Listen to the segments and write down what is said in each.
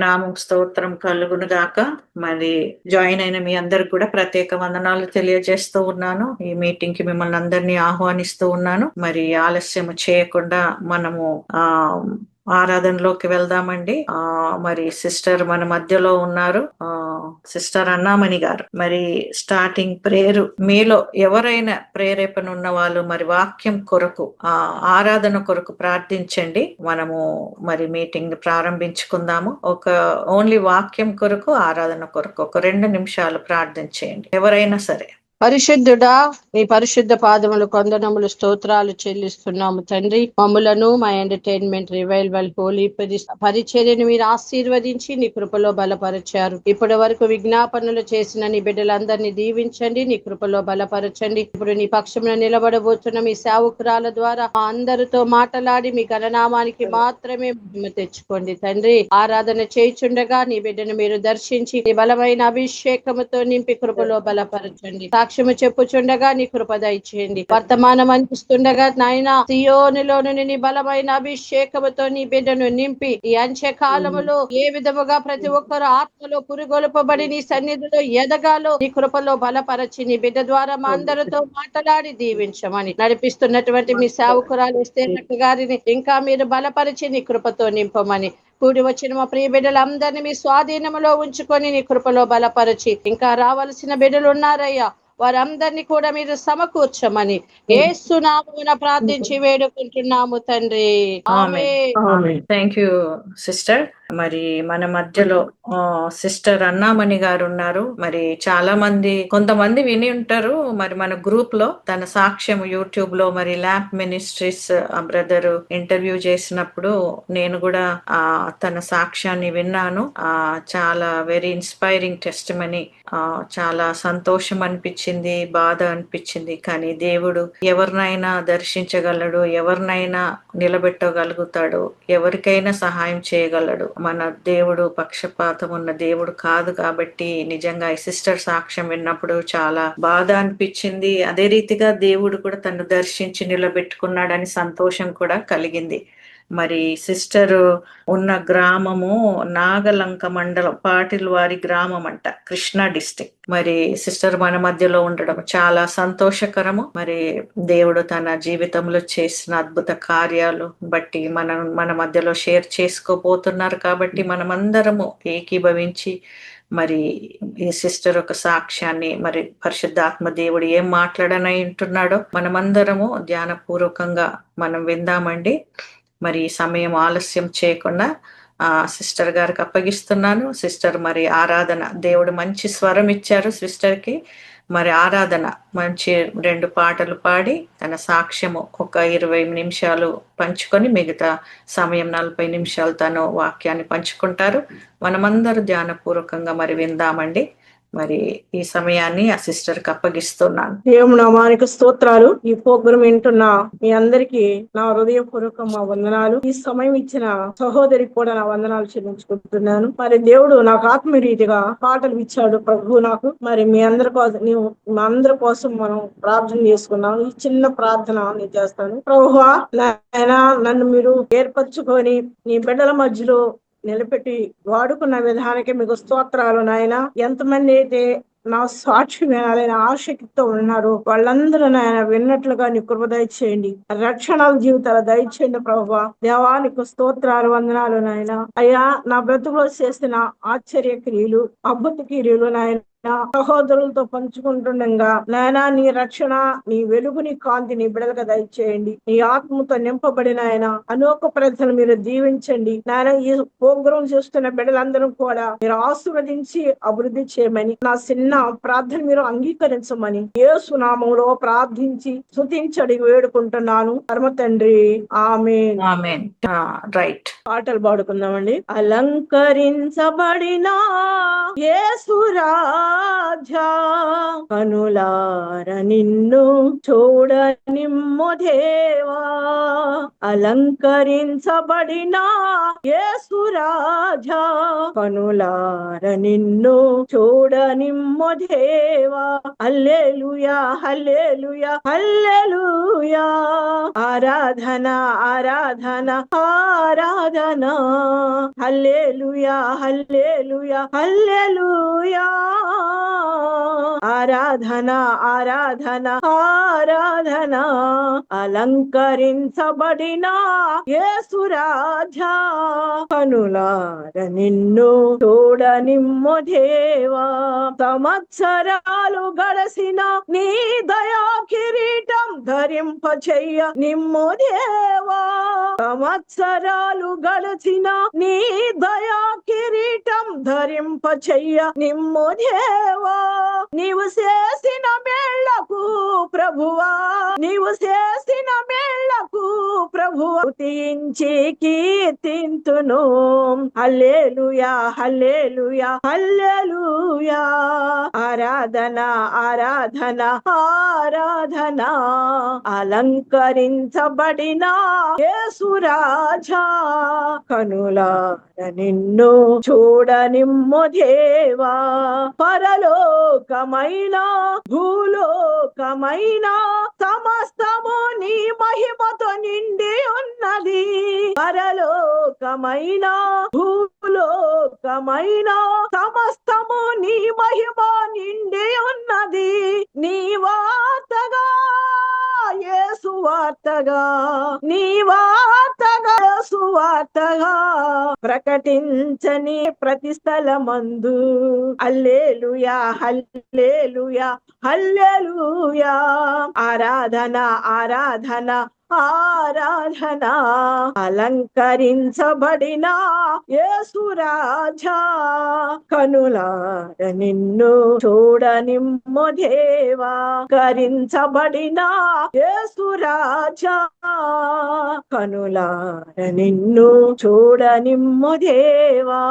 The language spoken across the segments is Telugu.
నామం స్తోత్రం కలుగును గాక. మరి జాయిన్ అయిన మీ అందరికి కూడా ప్రత్యేక వందనాలు తెలియజేస్తూ ఉన్నాను. ఈ మీటింగ్ కి మిమ్మల్ని అందరినీ ఆహ్వానిస్తూ ఉన్నాను. మరి ఆలస్యం చేయకుండా మనము ఆరాధనలోకి వెళ్దామండి. మరి సిస్టర్ మన మధ్యలో ఉన్నారు, సిస్టర్ అన్నామణి గారు. మరి స్టార్టింగ్ ప్రేయర్, మీలో ఎవరైనా ప్రేరేపణ ఉన్న వాళ్ళు మరి వాక్యం కొరకు, ఆరాధన కొరకు ప్రార్థించండి. మనము మరి మీటింగ్ ప్రారంభించుకుందాము. ఓన్లీ వాక్యం కొరకు, ఆరాధన కొరకు ఒక 2 నిమిషాలు ప్రార్థించేయండి ఎవరైనా సరే. పరిశుద్ధుడా, నీ పరిశుద్ధ పాదములు కొందనములు స్తోత్రాలు చెల్లిస్తున్నాము తండ్రి. మమ్ములను మా ఎంటర్టైన్మెంట్ రివైవల్ హోలీ పరిచర్యను మీరు ఆశీర్వదించి నీ కృపలో బలపరచారు. ఇప్పటి వరకు విజ్ఞాపనలు చేసిన నీ బిడ్డలందరినీ దీవించండి, నీ కృపలో బలపరచండి. ఇప్పుడు నీ పక్షమున నిలబడబోతున్న మీ సేవకురాల ద్వారా అందరితో మాట్లాడి మీ గణనామానికి మాత్రమే మహిమ తెచ్చుకోండి తండ్రి. ఆరాధన చేయుచుండగా నీ బిడ్డను మీరు దర్శించి నీ బలమైన అభిషేకముతో నింపి కృపలో బలపరచండి. సాక్ష్యము చెప్పుచుండగా నీ కృప దయచేయండి. వర్తమానం అందిస్తుండగా నాయన సియోనులోను నీ బలమైన అభిషేకముతో నీ బిడ్డను నింపి ఈ అంచె కాలములో ఏ విధముగా ప్రతి ఒక్కరు ఆత్మలో పురుగొల్పబడి నీ సన్నిధిలో ఎదగాలో నీ కృపలో బలపరచి నీ బిడ్డ ద్వారా మా అందరితో మాట్లాడి దీవించమని నడిపిస్తున్నటువంటి మీ సేవకురాలు ఎస్తేరక్క గారిని ఇంకా మీరు బలపరిచి నీ కృపతో నింపమని, కూడి వచ్చిన మా ప్రియ బిడ్డలందరినీ మీ స్వాధీనంలో ఉంచుకొని నీ కృపలో బలపరిచి ఇంకా రావాల్సిన బిడ్డలు ఉన్నారయ్యా, వారందరినీ కూడా మీరు సమకూర్చమని యేసు నామమున ప్రార్థించి వేడుకుంటున్నాము తండ్రి. ఆమేన్. Thank you sister. మరి మన మధ్యలో సిస్టర్ అన్నామణి గారు ఉన్నారు. మరి చాలా మంది, కొంతమంది విని ఉంటారు. మరి మన గ్రూప్ లో తన సాక్ష్యం యూట్యూబ్ లో మరి ల్యాంప్ మినిస్ట్రీస్ బ్రదర్ ఇంటర్వ్యూ చేసినప్పుడు నేను కూడా తన సాక్ష్యాన్ని విన్నాను. చాలా వెరీ ఇన్స్పైరింగ్ టెస్టిమనీ. చాలా సంతోషం అనిపించింది, బాధ అనిపించింది. కానీ దేవుడు ఎవరినైనా దర్శించగలడు, ఎవరినైనా నిలబెట్టగలుగుతాడు, ఎవరికైనా సహాయం చేయగలడు. మన దేవుడు పక్షపాతం ఉన్న దేవుడు కాదు. కాబట్టి నిజంగా ఈ సిస్టర్ సాక్ష్యం విన్నప్పుడు చాలా బాధ అనిపించింది. అదే రీతిగా దేవుడు కూడా తను దర్శించి నిలబెట్టుకున్నాడని సంతోషం కూడా కలిగింది. మరి సిస్టర్ ఉన్న గ్రామము నాగలంక మండలం, పాటిల్వారి గ్రామం అంట, కృష్ణా డిస్టిక్. మరి సిస్టర్ మన మధ్యలో ఉండడం చాలా సంతోషకరము. మరి దేవుడు తన జీవితంలో చేసిన అద్భుత కార్యాలు బట్టి మన మధ్యలో షేర్ చేసుకోబోతున్నారు. కాబట్టి మనమందరము ఏకీభవించి మరి ఈ సిస్టర్ ఒక సాక్ష్యాన్ని, మరి పరిశుద్ధాత్మ దేవుడు ఏం మాట్లాడనై ఉంటున్నాడో మనమందరము ధ్యానపూర్వకంగా మనం విందామండి. మరి సమయం ఆలస్యం చేయకుండా సిస్టర్ గారికి అప్పగిస్తున్నాను. సిస్టర్ మరి ఆరాధన, దేవుడు మంచి స్వరం ఇచ్చారు సిస్టర్ కి. మరి ఆరాధన మంచి 2 పాటలు పాడి తన సాక్ష్యము ఒక 20 నిమిషాలు పంచుకొని మిగతా సమయం 40 నిమిషాలు తను వాక్యాన్ని పంచుకుంటారు. మనమందరూ ధ్యానపూర్వకంగా మరి విందామండి. మరి ఈ సమయాన్ని ఆ సిస్టర్ కి అప్పగిస్తున్నాను. దేవుని నామానికి స్తోత్రాలు. ఈ ప్రోగ్రాం వింటున్న మీ అందరికి నా హృదయపూర్వక మా వందనాలు. ఈ సమయం ఇచ్చిన సహోదరికి కూడా నా వందనాలు చెల్లించుకుంటున్నాను. మరి దేవుడు నాకు ఆత్మీయరీతిగా పాటలు ఇచ్చాడు ప్రభు నాకు. మరి మీ అందరి కోసం మనం ప్రార్థన చేసుకున్నాం. ఈ చిన్న ప్రార్థన నేను చేస్తాను. ప్రభువా, నాయనా, నన్ను మీరు ఏర్పరచుకొని నీ బిడ్డల మధ్యలో నిలబెట్టి వాడుకున్న విధానానికి మీకు స్తోత్రాలు నాయన. ఎంతమంది అయితే నా సాక్షి వినాలని ఆసక్తితో ఉన్నారు వాళ్ళందరూ నాయన విన్నట్లుగా నీ కృప దయచేయండి. రక్షణాల జీవితాలు దయచేయండి ప్రభువా. దేవానికి స్తోత్రాలు, వందనాలు నాయన. అయ్యా, నా బ్రతుకులో చేసిన ఆశ్చర్య క్రియలు, అద్భుత క్రియలు నాయన సహోదరులతో పంచుకుంటుండగా నాయన నీ రక్షణ, నీ వెలుగు, నీ కాంతి నీ బిడలుగా దయచేయండి. నీ ఆత్మతో నింపబడిన ఆయన అనేక ప్రజలు మీరు దీవించండి నాయన. ఈ ప్రోగ్రాం చూస్తున్న బిడ్డలందరూ కూడా మీరు ఆశీర్వదించి అభివృద్ధి చేయమని, నా చిన్న ప్రార్థన మీరు అంగీకరించమని యేసు నామములో ప్రార్థించి స్తుతించి వేడుకుంటున్నాను పరమ తండ్రి. ఆమేన్. ఆమేన్. రైట్, పాటలు పాడుకుందామండి. అలంకరించబడిన యేసు రాజా, కనులార నిన్ను చూడనిమ్ము దేవా, అలంకరించబడిన యేసురాజా, కనులార నిన్ను చూడనిమ్ము దేవా. హల్లెలూయా హల్లెలూయా హల్లెలూయా, ఆరాధన ఆరాధన ఆరాధన, హల్లెలూయా హల్లెలూయా హల్లెలూయా, ఆరాధన ఆరాధన ఆరాధన, అలంకరించబడిన యేసురాజా, కనులార నిన్ను చూడనిమ్ము దేవా. సంవత్సరాలు గడసిన నీ దయా కిరీటం ధరింప చెయ్య నిమ్ము దేవా, సంవత్సరాలు గడచిన నీ దయా కిరీటం ధరింప చెయ్య నిమ్ము దేవా. నీవు చేసిన మేళ్లకు ప్రభువా, నీవు చేసిన మేళ్లకు ప్రభువా స్తుతించి కీర్తింతును. హల్లెలూయా హల్లెలూయా హల్లెలూయా, ఆరాధన ఆరాధన ఆరాధన, అలంకరించబడిన యేసురాజా, కనులార నిన్ను చూడనిమ్ము దేవా. పరలోకమైన భూలోకమైన సమస్తము నీ మహిమతో నిండి ఉన్నది. పరలోకమైన భూలోకమైన సమస్తము నీ మహిమ నిండి ఉన్నది. నీ వార్తగా యేసు వార్తగా, నీ వార్తగా యేసు వార్తగా ప్రకటించని ప్రతి స్థలమందు హల్లెలూయా హల్లెలూయా హల్లెలూయా, ఆరాధన ఆరాధన ఆరాధన, అలంకరించబడిన యేసురాజా, కనులార నిన్ను చూడనిమ్ము దేవా. కరించబడిన యేసురాజా, కనులార నిన్ను చూడనిమ్ము దేవా.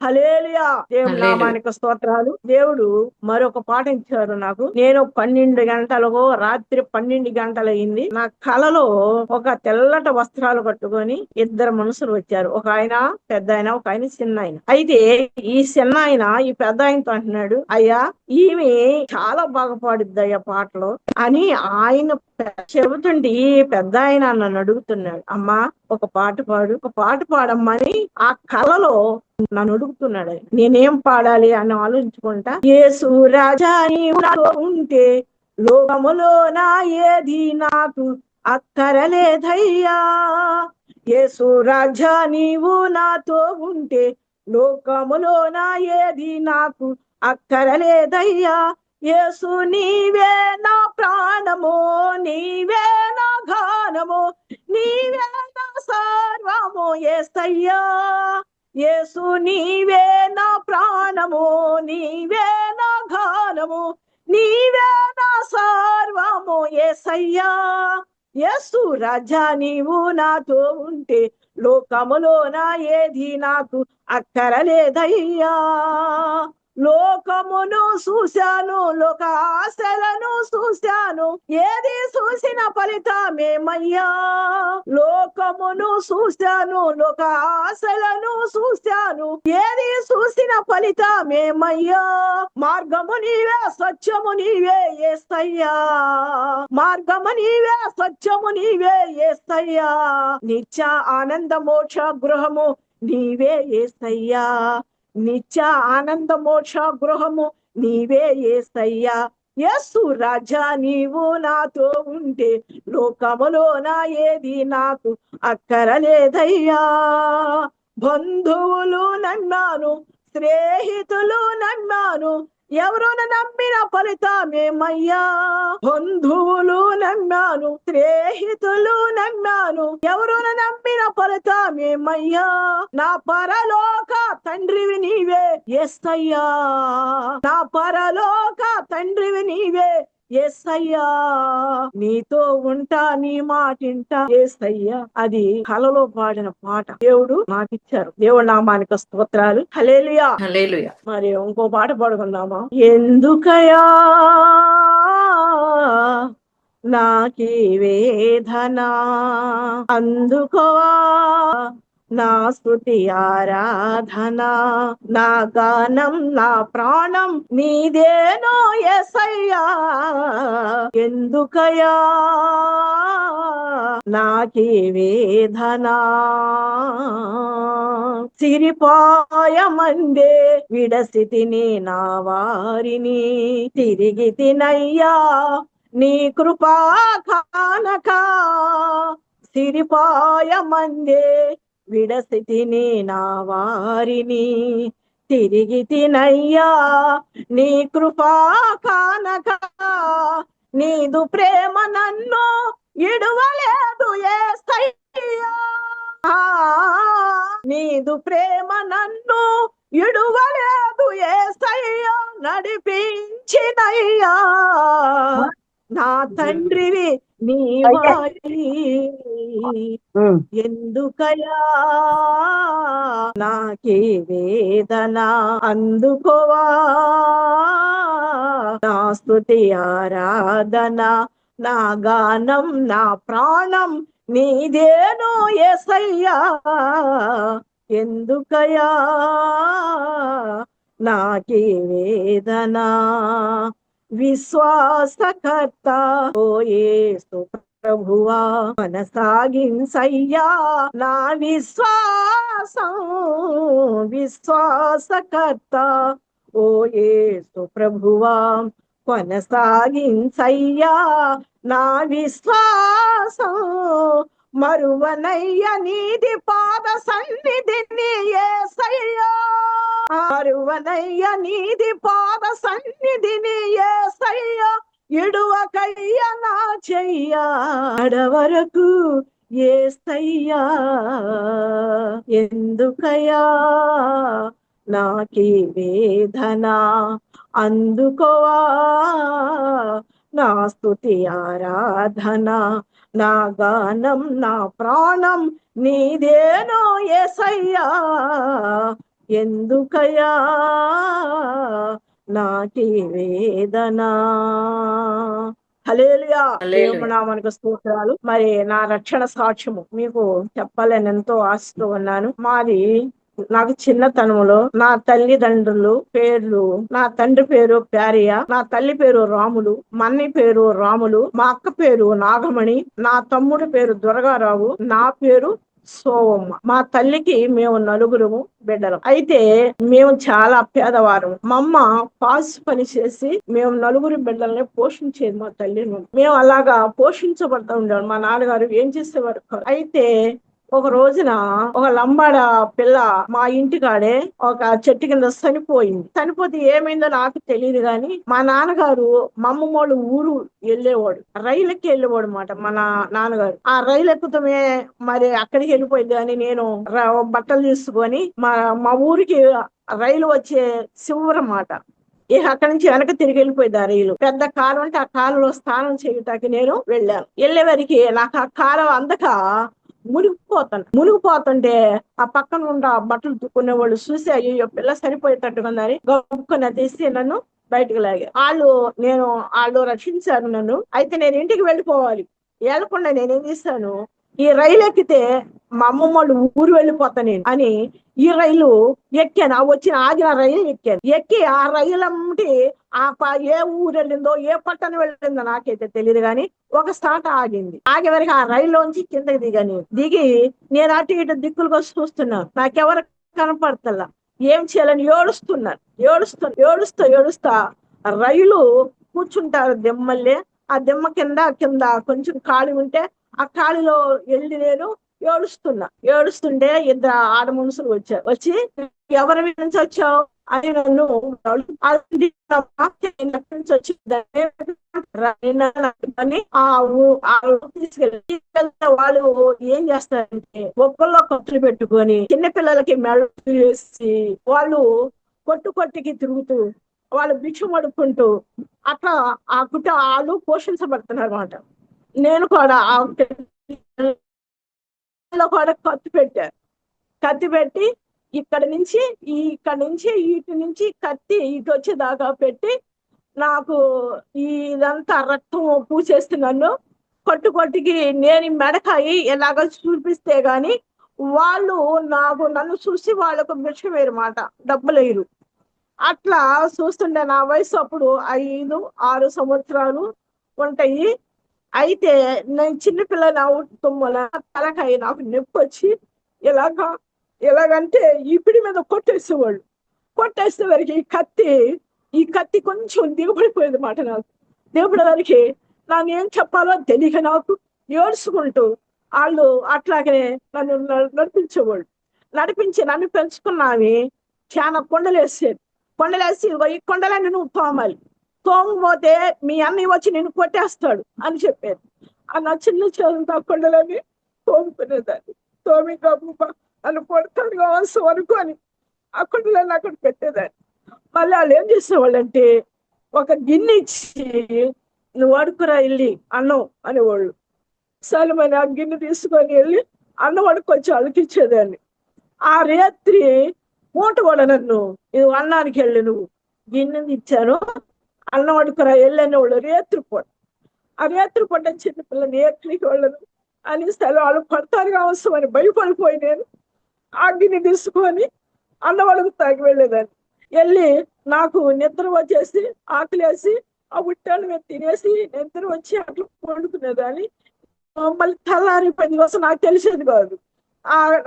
హల్లెలూయా, దేవుని నామానికి స్తోత్రాలు. దేవుడు మరొక పాట ఇచ్చారు నాకు. నేను 12 గంటలకు, రాత్రి 12 గంటలయింది. నా కలలో ఒక తెల్లటి వస్త్రాలు కట్టుకొని 2 మనుషులు వచ్చారు. ఒక ఆయన పెద్ద ఆయన, ఒక ఆయన చిన్న ఆయన. అయితే ఈ చిన్న ఆయన ఈ పెద్ద ఆయనతో అంటున్నాడు, అయ్యా ఈమె చాలా బాగా పాడుద్ది అయ్యా పాటలు అని ఆయన చెబుతుంటే ఈ పెద్ద ఆయన నన్ను అడుగుతున్నాడు, అమ్మా ఒక పాట పాడు, ఒక పాట పాడమ్మని ఆ కళలో నన్ను అడుగుతున్నాడు. నేనేం పాడాలి అని ఆలోచించుకుంటా, యేసు రాజా నీవు నాతో ఉంటే లోకములో నా ఏది నాకు అక్కరలేదయ్యా. యేసు రాజా నీవు నాతో ఉంటే లోకములో నా ఏది నాకు అక్కరలేదయ్యా. యేసు నీవే నా ప్రాణము, నీవే నా గానము, నీవే నా సర్వము యేసయ్యా. యేసు నీవే నా ప్రాణము, నీవే నా గానము, నీవే నా సర్వము యేసయ్యా. యేసు రాజా నీవు నాతో ఉంటే లోకములో నా ఏది నాకు అక్కరలేదయ్యా. లోకమును చూశాను, లోక ఆశలను చూశాను, ఏది చూసిన ఫలితమేమయ్యా. లోకమును చూశాను, లోక ఆశలను చూశాను, ఏది చూసిన ఫలితమేమయ్యా. మార్గము నీవే, సత్యము నీవే యేసయ్యా. మార్గము నీవే, సత్యము నీవే యేసయ్యా. నిత్య ఆనంద మోక్ష గృహము నీవే యేసయ్యా. నిత్య ఆనంద మోక్ష గృహము నీవే యేసయ్యా. యేసు రాజా నీవు నాతో ఉంటే లోకములో నా ఏది నాకు అక్కరలేదయ్యా. బంధువులు నమ్మాను, స్నేహితులు నమ్మాను, ఎవరును నమ్మిన ఫలితమేమయ్యా. బంధువులు నమ్మాను, స్నేహితులు నమ్మాను, ఎవరును నమ్మిన ఫలితమేమయ్యా. నా పరలోక తండ్రివి నీవే యేసయ్యా. నా పరలోక తండ్రివి నీవే యేసయ్యా నీతో ఉంటా నీ మాటింటా యేసయ్యా. అది కలలో పాడిన పాట దేవుడు మాకిచ్చారు. దేవుడు నామానికి స్తోత్రాలు. హల్లెలూయా. హల్లెలూయా. మరి ఇంకో పాట పాడుకుందామా? ఎందుకయా నాకీ వేదన, అందుకోవా నా స్తుతి ఆరాధన, నా గానం నా ప్రాణం నీదేనో యేసయ్యా. ఎందుకయా నాకీ వేదన, సిరిపాయమందే విడసితిని నా వారిని, తిరిగి తినయ్యా నీ కృపా కానక. సిరిపాయమందే విడసితిని నా వారిని, తిరిగి తినయ్యా నీ కృపా కానక. నీదు ప్రేమ నన్ను ఇడువలేదు యేసయ్యా, నీదు ప్రేమ నన్ను ఇడువలేదు యేసయ్యా. నడిపించినయ్యా నా తండ్రివి నీవాయి. ఎందుకయా నాకీ వేదన, అందుకోవా నా స్తుతి ఆరాధన, నా గానం నా ప్రాణం నీదేనో యేసయ్యా. ఎందుకయా నాకీ వేదన, విశ్వాసకర్త ఓ యేసు ప్రభువా కొనసాగించయ్యా నా విశ్వాసం. విశ్వాసకర్త ఓ యేసు ప్రభువా కొనసాగించయ్యా నా విశ్వాసం. మరువనయ్య నీది పాద సన్నిధిని యేసయ్యా, మరువనయ్య నీది పాద సన్నిధిని యేసయ్యా. ఇడువకయ్య నా చెయ్యా అడవరకు యేసయ్యా. ఎందుకయ్యా నాకీ వేదన, అందుకోవా నా స్తుతి ఆరాధన, నా గానం నా ప్రాణం నీదేనో యేసయ్యా. ఎందుకయ్యా నాకీ వేదన. హల్లెలూయా. దేవుని నామానికి స్తోత్రాలు. మరి నా రక్షణ సాక్ష్యము మీకు చెప్పాలని ఎంతో ఆశతో ఉన్నాను. మాది నాకు చిన్నతనంలో నా తల్లిదండ్రులు పేర్లు, నా తండ్రి పేరు ప్యారియా, నా తల్లి పేరు రాములు, మన్ని పేరు రాములు, మా అక్క పేరు నాగమణి, నా తమ్ముడు పేరు దుర్గారావు, నా పేరు సోవమ్మ. మా తల్లికి మేము నలుగురము బిడ్డలం. అయితే మేము చాలా పేదవారం. మా అమ్మ పాసు పని చేసి మేము నలుగురు బిడ్డల్ని పోషించేది మా తల్లిని. మేము అలాగా పోషించబడతా ఉండేవాడు. మా నాన్నగారు ఏం చేసేవారు. అయితే ఒక రోజున ఒక లంబాడ పిల్ల మా ఇంటికాడే ఒక చెట్టు కింద చనిపోయింది. చనిపోతే ఏమైందో నాకు తెలియదు గాని మా నాన్నగారు మా అమ్మమ్మ వాళ్ళు ఊరు వెళ్ళేవాడు, రైలుకి వెళ్ళేవాడు అన్నమాట. మా నాన్నగారు ఆ రైలు ఎక్కుతమే మరి అక్కడికి వెళ్ళిపోయింది. అని నేను బట్టలు తీసుకొని మా ఊరికి రైలు వచ్చే శివరమాట. అక్కడి నుంచి వెనక తిరిగి వెళ్ళిపోయింది ఆ రైలు. పెద్ద కాలం అంటే ఆ కాలంలో స్నానం చేయటానికి నేను వెళ్ళాను. వెళ్ళేవారికి నాకు ఆ కాలం అందక మునిగిపోతుంటే ఆ పక్కన ఉన్న బట్టలు తుక్కునే వాళ్ళు చూసి అయ్యో పిల్ల సరిపోయేటట్టుకుందని గొప్పని తీసి నన్ను బయటకు లాగా వాళ్ళు రక్షించారు నన్ను. అయితే నేను ఇంటికి వెళ్ళిపోవాలి. వెళ్ళకుండా నేనేం చేశాను, ఈ రైలు ఎక్కితే మా అమ్మమ్మ వాళ్ళు ఊరు వెళ్ళిపోతా నేను అని ఈ రైలు ఎక్కాను. ఆగిన రైలు ఎక్కి ఆ రైలు అమ్మటి ఏ ఊరు వెళ్ళిందో ఏ పట్టణం వెళ్ళిందో నాకైతే తెలియదు కానీ ఒక స్టార్ట్ ఆగింది. ఆగే వరకు ఆ రైల్లోంచి కిందకి దిగి నేను అటు ఇటు దిక్కులుగా చూస్తున్నాను. నాకెవరు కనపడతల్లా. ఏం చేయాలని ఏడుస్తా రైలు కూర్చుంటారు దిమ్మల్లే. ఆ దిమ్మ కింద కొంచెం ఖాళీ ఉంటే ఆ ఖాళీలో వెళ్ళి నేను ఏడుస్తుంటే ఇద్దరు ఆడ మనుషులు వచ్చి ఎవరి నుంచి వచ్చావు అని నన్ను తీసుకెళ్ళి వాళ్ళు ఏం చేస్తారంటే ఒక్కల్లో కొత్తలు పెట్టుకొని చిన్న పిల్లలకి మెడ వేసి వాళ్ళు కొట్టుకి తిరుగుతూ వాళ్ళు భిక్షం అడుక్కుంటూ అట్లా ఆ వాళ్ళు పోషించబడుతున్నారు అనమాట. నేను కూడా కూడా కత్తి పెట్టి ఇక్కడ నుంచి ఇటు నుంచి కత్తి ఇటు వచ్చేదాకా పెట్టి నాకు ఇదంతా రక్తం పూసేస్తే నన్ను కొట్టుకి నేను మెడకాయి ఎలాగో చూపిస్తే గాని వాళ్ళు నన్ను చూసి వాళ్ళకు భిక్ష వేరు మాట, డబ్బులు వేయరు. అట్లా చూస్తుండే నా వయసు అప్పుడు 5-6 సంవత్సరాలు ఉంటాయి. అయితే నేను చిన్నపిల్లని అవటం వల్ల తలకాయ నాకు నొప్పి వచ్చి ఎలాగంటే ఈపిడి మీద కొట్టేసేవాళ్ళు. కొట్టేసే వరకు ఈ కత్తి కొంచెం దిగబడిపోయేది మాట. నాకు దిగబడే వరకు నన్ను ఏం చెప్పాలో తెలియక నాకు ఏడ్చుకుంటూ వాళ్ళు అట్లాగే నన్ను నడిపించేవాళ్ళు. నన్ను పెంచుకున్నావి చాలా కొండలేసి ఈ కొండలన్నీ నువ్వు తోమాలి, తోమపోతే మీ అన్నయ్య వచ్చి నేను కొట్టేస్తాడు అని చెప్పారు. నా చిన్న చేతులతో ఆ కొండలని తోముకునేదాన్ని. తోమి నన్ను కొడతాడు కావాల్సి అనుకొని ఆ కొండలని అక్కడ పెట్టేదాన్ని. మళ్ళీ వాళ్ళు ఏం చేసేవాళ్ళు అంటే ఒక గిన్నె ఇచ్చి నువ్వు అడుకురా వెళ్ళి అన్నం అనేవాళ్ళు. సలమని ఆ గిన్నె తీసుకొని వెళ్ళి అన్నం అడుక్కొచ్చి వాళ్ళకి ఇచ్చేదాన్ని. ఆ రాత్రి పూట కూడా నన్ను నువ్వు అన్నానికి వెళ్ళి నువ్వు గిన్నెని ఇచ్చాను అన్నం అడుకురా వెళ్ళని వాళ్ళు రేత్రిపూట. ఆ రేత్రిపూట చిన్నపిల్లని ఎక్కడికి వెళ్ళను అని వాళ్ళు పడతారు కావసం అని భయపడిపోయి నేను ఆ గిన్నె తీసుకొని అన్నం అడుగు తాగి వెళ్ళేదాన్ని. వెళ్ళి నాకు నిద్ర వచ్చేసి ఆకలేసి ఆ ఉట్టాను మేము తినేసి నిద్ర వచ్చి అట్లా వండుకునేదాన్ని. మళ్ళీ తెల్లారి 10 కోసం నాకు తెలిసేది కాదు.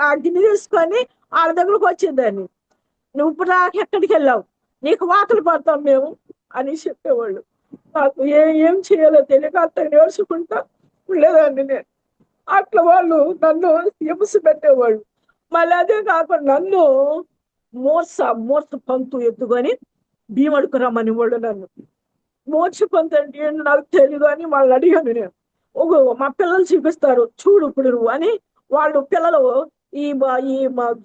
ఆ గిన్నె తీసుకొని వాళ్ళ దగ్గరకు వచ్చేదాన్ని. నువ్వు ఇప్పుడు నాకు ఎక్కడికి వెళ్ళావు, నీకు వాతలు పడతాం మేము అని చెప్పేవాళ్ళు. నాకు ఏం చేయాలో తెలియక అట్లా నేర్చుకుంటా ఉండేదాన్ని నేను. అట్లా వాళ్ళు నన్ను హింస పెట్టేవాళ్ళు. మళ్ళీ అదే కాకుండా నన్ను మూర్స పంతు ఎత్తుకొని బియ్యం అడుకురమ్మని వాళ్ళు నన్ను. మూర్చ పంతు అంటే ఏంటో నాకు తెలియదు అని వాళ్ళు అడిగాను నేను. మా పిల్లలు చూపిస్తారు చూడు ఇప్పుడు నువ్వు అని వాళ్ళు పిల్లలు ఈ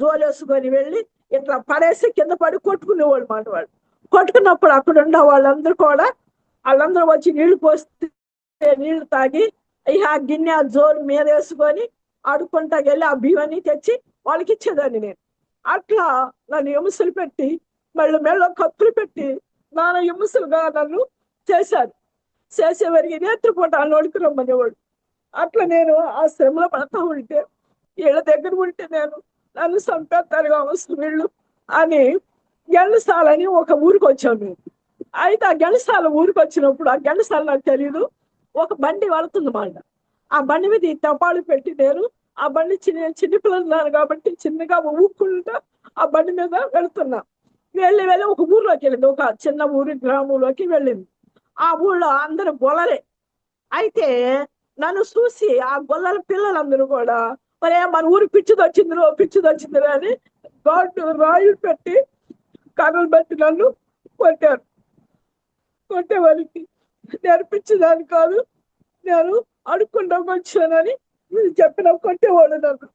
జోలేసుకొని వెళ్ళి ఇట్లా పడేసి కింద పడి కొట్టుకునేవాళ్ళు మాట. వాళ్ళు కొట్టుకున్నప్పుడు అక్కడ ఉన్న వాళ్ళందరూ వచ్చి నీళ్లు పోస్తే నీళ్లు తాగి ఆ గిన్నె ఆ జోలు మీద వేసుకొని ఆడుకుంటా వెళ్ళి ఆ బియ్యాన్ని తెచ్చి వాళ్ళకి ఇచ్చేదాన్ని నేను. అట్లా నన్ను ఎముసలు పెట్టి మెళ్ళ కత్తులు పెట్టి నాన్న ఎముసలుగా నన్ను చేసేవారికి నేత్రపూట వాళ్ళు అడుకురమ్మనేవాడు. అట్లా నేను ఆ శ్రమలో పడతా ఉంటే వీళ్ళ దగ్గర ఉంటే నన్ను చంపేస్తారు కావచ్చు వీళ్ళు అని గెండసాలని ఒక ఊరికి వచ్చాను నేను. అయితే ఆ గెండసాల ఊరికి వచ్చినప్పుడు ఆ గెండసాల నాకు తెలియదు, ఒక బండి వెళుతుంది మాట. ఆ బండి మీద ఈ తపాలు పెట్టి నేను ఆ బండి చిన్నపిల్లలు కాబట్టి చిన్నగా ఊక్కుంటా ఆ బండి మీద వెళుతున్నా. వెళ్ళి ఒక ఊర్లోకి వెళ్ళింది, ఒక చిన్న గ్రామంలోకి వెళ్ళింది. ఆ ఊళ్ళో అందరూ గొల్లలే. అయితే నన్ను చూసి ఆ గొల్లల పిల్లలందరూ కూడా మరే మన ఊరు పిచ్చిదొచ్చిందిరో అని రాయిలు పెట్టి కర్రలు పెట్టి నన్ను కొట్టారు. కొట్టేవారికి నేను పిచ్చిదాన్ని కాదు, నేను అడుక్కుంటాకు వచ్చానని చెప్పిన కొట్టేవాడు నన్ను.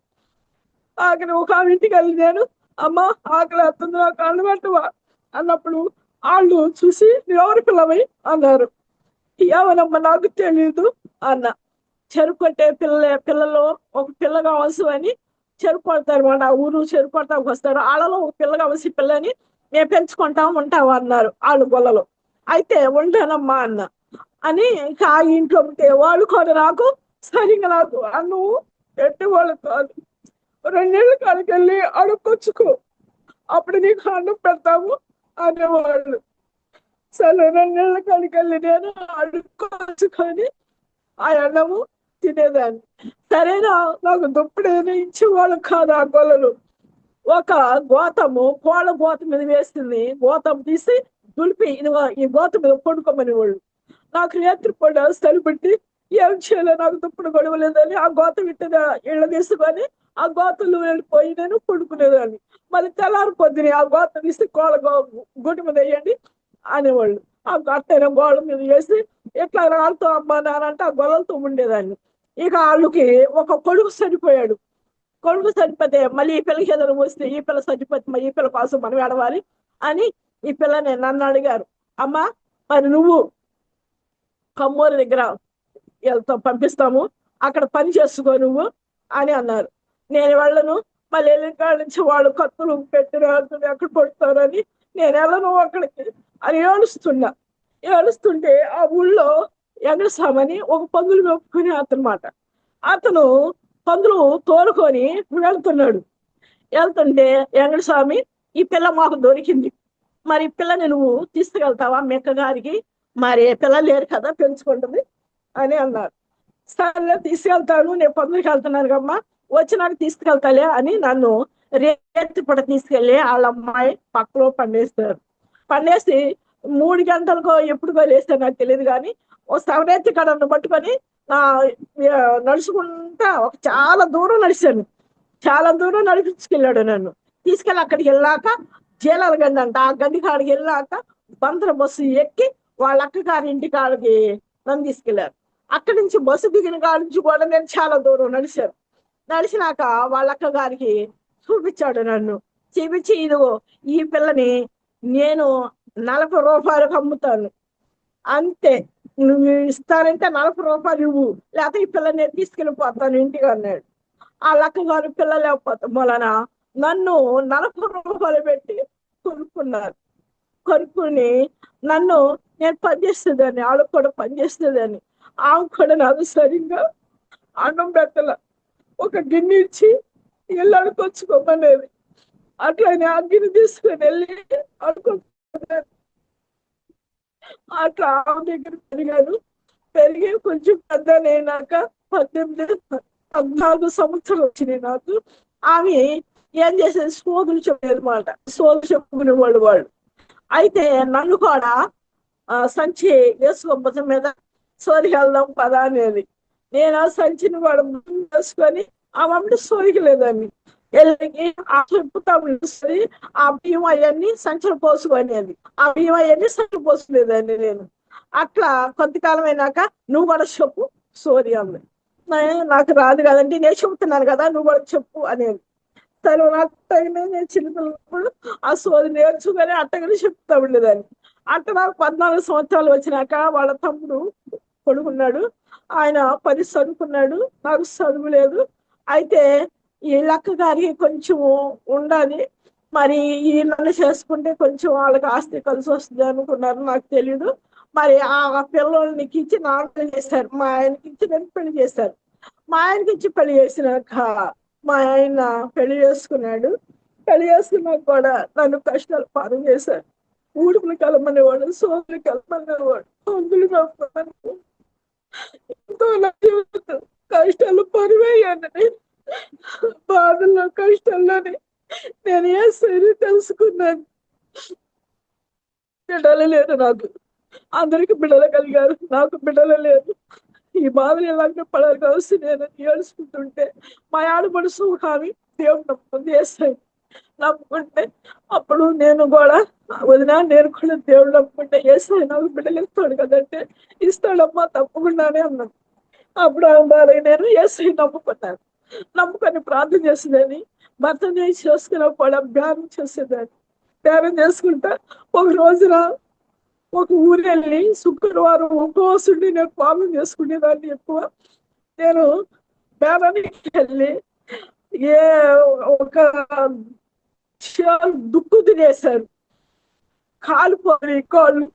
ఆఖరి ఒక ఆమె ఇంటికి వెళ్ళి నేను అమ్మ ఆకలి వస్తుంది నాకు అన్నం పెట్టవా అన్నప్పుడు వాళ్ళు చూసి ఎవరి పిల్లవై అన్నారు. ఏమనమ్మా నాకు తెలీదు అన్న. చెరుకు కొట్టే పిల్లలు ఒక పిల్ల కావచ్చు అని చెరుకు కొడతారు మాట. ఆ ఊరు చెరుకు కొడతాకు వస్తారు. వాళ్ళలో ఒక పిల్ల కావచ్చు పిల్లని మేము ఉంటాము అన్నారు వాళ్ళు గొల్లలో. అయితే ఉంటానమ్మా అన్న అని ఇంకా ఆ ఇంట్లో ఉంటే వాళ్ళు కూడా నాకు సరిగ్గా నాకు అన్నం పెట్టేవాళ్ళు కాదు. 2 నెలల కాడికి వెళ్ళి అడుక్కొచ్చుకో అప్పుడు నీకు అన్నం పెడతాము అనేవాళ్ళు. సరే 2 నెలల కాడికి వెళ్ళి నేను అడుక్కొచ్చుకొని ఆ అన్నము తినేదాన్ని. సరేనా నాకు దుప్పడైనా ఇచ్చేవాళ్ళు కాదు. ఆ గొల్లలు ఒక కోళ్ళ గోతం మీద వేసింది, గోతం తీసి దులిపి ఈ గోతం మీద పడుకోమని వాళ్ళు. నాకు రేత్రి పడ సరిపెట్టి ఏం చేయలేదు, నాకు దుప్పుడు గొడవలేదని ఆ గోతం ఇట్ట ఇళ్ళ తీసుకొని ఆ గోతంలో వెళ్ళిపోయి నేను పడుకునేదాన్ని. మళ్ళీ తెల్లారి పొద్దుని ఆ గోతం తీసి కోళ్ళ గుడి మీద వేయండి అనేవాళ్ళు. ఆ గట్టైన గోళ్ళ మీద వేసి ఎట్లా రాళ్ళతో అమ్మా నానంటే ఆ గొల్లలతో ఉండేదాన్ని. ఇక వాళ్ళకి ఒక కొడుకు సరిపోయాడు. కొడుకు సరిపోతే మళ్ళీ ఈ పిల్లకి ఏదైనా వస్తే ఈ పిల్ల సరిపోతే మరి ఈ పిల్ల కోసం మనం ఏడవాలి అని ఈ పిల్లని నన్ను అడిగారు. అమ్మా మరి నువ్వు కమ్మోరు దగ్గర పంపిస్తాము, అక్కడ పని చేసుకో నువ్వు అని అన్నారు. నేను వెళ్ళను, మళ్ళీ వెళ్ళిన కాడ నుంచి వాళ్ళు కత్తులు పెట్టిన ఎక్కడ కొడతారని నేను వెళ్ళను అక్కడికి అని ఏడుస్తుంటే ఆ ఊళ్ళో ఎంగసామని ఒక పందులు మెప్పుకుని అతను పందులు తోలుకొని వెళ్తుంటే వెంకటస్వామి ఈ పిల్ల మాకు దొరికింది, మరి ఈ పిల్లని నువ్వు తీసుకెళ్తావా మెక్క గారికి, మరి పిల్ల లేరు కదా పెంచుకుంటుంది అని అన్నారు. సరే తీసుకెళ్తాను, నేను పందులకి వెళ్తున్నాను కమ్మా, వచ్చినాక తీసుకెళ్తాలే అని నన్ను రేతి పూట తీసుకెళ్ళి వాళ్ళ అమ్మాయి పక్కలో పండేసి 3 గంటలకో ఎప్పుడుకో లేస్తే నాకు తెలియదు, కానీ ఓ సవరేతి కడను పట్టుకొని నడుచుకుంటా చాలా దూరం నడిపించుకెళ్ళాడు. నన్ను తీసుకెళ్ళి అక్కడికి వెళ్ళాక జైలర్ గండి అంట, ఆ గండి కాడికి వెళ్ళాక బందర బస్సు ఎక్కి వాళ్ళ అక్కగారి ఇంటి కాడికి నన్ను తీసుకెళ్లారు. అక్కడి నుంచి బస్సు దిగిన కాడి నుంచి కూడా నేను చాలా దూరం నడిచినాక వాళ్ళ అక్కగారికి చూపించాడు. నన్ను చూపించి, ఇదిగో ఈ పిల్లని నేను 40 రూపాయలకు అమ్ముతాను, అంతే, నువ్వు ఇస్తానంటే 40 రూపాయలు ఇవ్వు, లేకపోతే ఈ పిల్లని నేను తీసుకెళ్ళిపోతాను ఇంటికి అన్నాడు. ఆ లక్కగారు పిల్ల లేకపోతే వలన నన్ను 40 రూపాయలు పెట్టి కొనుక్కుని నన్ను నేను పనిచేస్తుందని, ఆవిడ కూడా పనిచేస్తుందని, ఆమె కూడా నాకు సరిగ్గా అన్నం పెట్టల, ఒక గిన్నె ఇచ్చి ఇల్లు అడుకొచ్చుకోమనేది. అట్లనే ఆ గిన్నె తీసుకుని వెళ్ళి అడుకొచ్చుకున్నాను. అట్లా ఆమె దగ్గర పెరిగి కొంచెం పెద్దనైనాక 14 సంవత్సరాలు వచ్చినాయి నాకు. ఆమె ఏం చేసేది, సోదులు చెప్పేది మాట, సోదులు చెప్పుకునేవాళ్ళు వాళ్ళు. అయితే నన్ను కూడా సంచి వేసుకోబోత మీద సోరికి వెళ్దాం పదా అనేది. నేను ఆ సంచిని వాడు వేసుకొని ఆ మమ్మల్ని సోరికి లేదని వెళ్ళి ఆ చెప్పుతామని ఆ బియ్యం అవన్నీ సంచులు పోసుకునేది, ఆ బియ్యం అవన్నీ సంచులు పోసుకునేదాన్ని నేను. అట్లా కొంతకాలం అయినాక నువ్వు కూడా చెప్పు సోరి అంది. నాకు రాదు కదండి, నేను చెబుతున్నాను కదా నువ్వు కూడా చెప్పు అనేది. తను అట్టగానే నేను చిన్నపిల్లప్పుడు ఆ సోది నేర్చుకొని అట్టగానే చెప్తా ఉండేదాన్ని. అట్ట నాకు 14 సంవత్సరాలు వచ్చినాక వాళ్ళ తమ్ముడు కొడుకున్నాడు, ఆయన 10 చదువుకున్నాడు, నాకు చదువు లేదు. అయితే ఈ లక్క గారికి కొంచెం ఉండాలి, మరి ఈ నన్ను చేసుకుంటే కొంచెం వాళ్ళకి ఆస్తి కలిసి వస్తుంది అనుకున్నారు, నాకు తెలీదు. మరి ఆ పిల్లలకి ఇచ్చి నాకు చేశారు, మా ఆయనకి ఇచ్చి నన్ను పెళ్లి చేశారు. మా ఆయనకి ఇచ్చి పెళ్లి చేసినాక మా ఆయన పెళ్లి చేసుకున్నాడు. పెళ్లి చేసుకున్నాక కూడా నన్ను కష్టాలు పాలు చేశారు. ఊడుపులు కలమనేవాడు, సోదులు కలమనేవాడు, మందులు కలమనేవాడు. ఎంతో నా జీవితం కష్టాలు పరువయ్యాను. నేను బాధల్లో కష్టాల్లోనే నేను ఏ సరి తెలుసుకున్నాను. బిడ్డలు లేరు నాకు, అందరికి బిడ్డలు కలిగారు, నాకు బిడ్డలు లేరు. ఈ బాధలు ఎలాంటి పడాలి కలిసి నేను ఏడుచుకుంటుంటే మా ఆడపడు సుఖాన్ని దేవుడు నమ్ముకుంటే అప్పుడు నేను కూడా వదినా నేను కూడా దేవుడు నమ్ముకుంటే ఏసై నాకు బిడ్డలు ఇస్తాడు కదంటే ఇస్తాడమ్మా తప్పకుండానే అన్నాను. అప్పుడు నేను ఏసై నమ్ముకొని ప్రార్థన చేసేదాన్ని. భర్త చేసుకున్న కూడా ధ్యానం చేసేదాన్ని. ధ్యానం చేసుకుంటా ఒక రోజున ఒక ఊరు వెళ్ళి శుక్రవారం ఉపవాసుండి నేను పాలన చేసుకునేదాన్ని ఎక్కువ. నేను బేరానికి వెళ్ళి ఒక దుక్కు తినేశారు, కాళ్ళు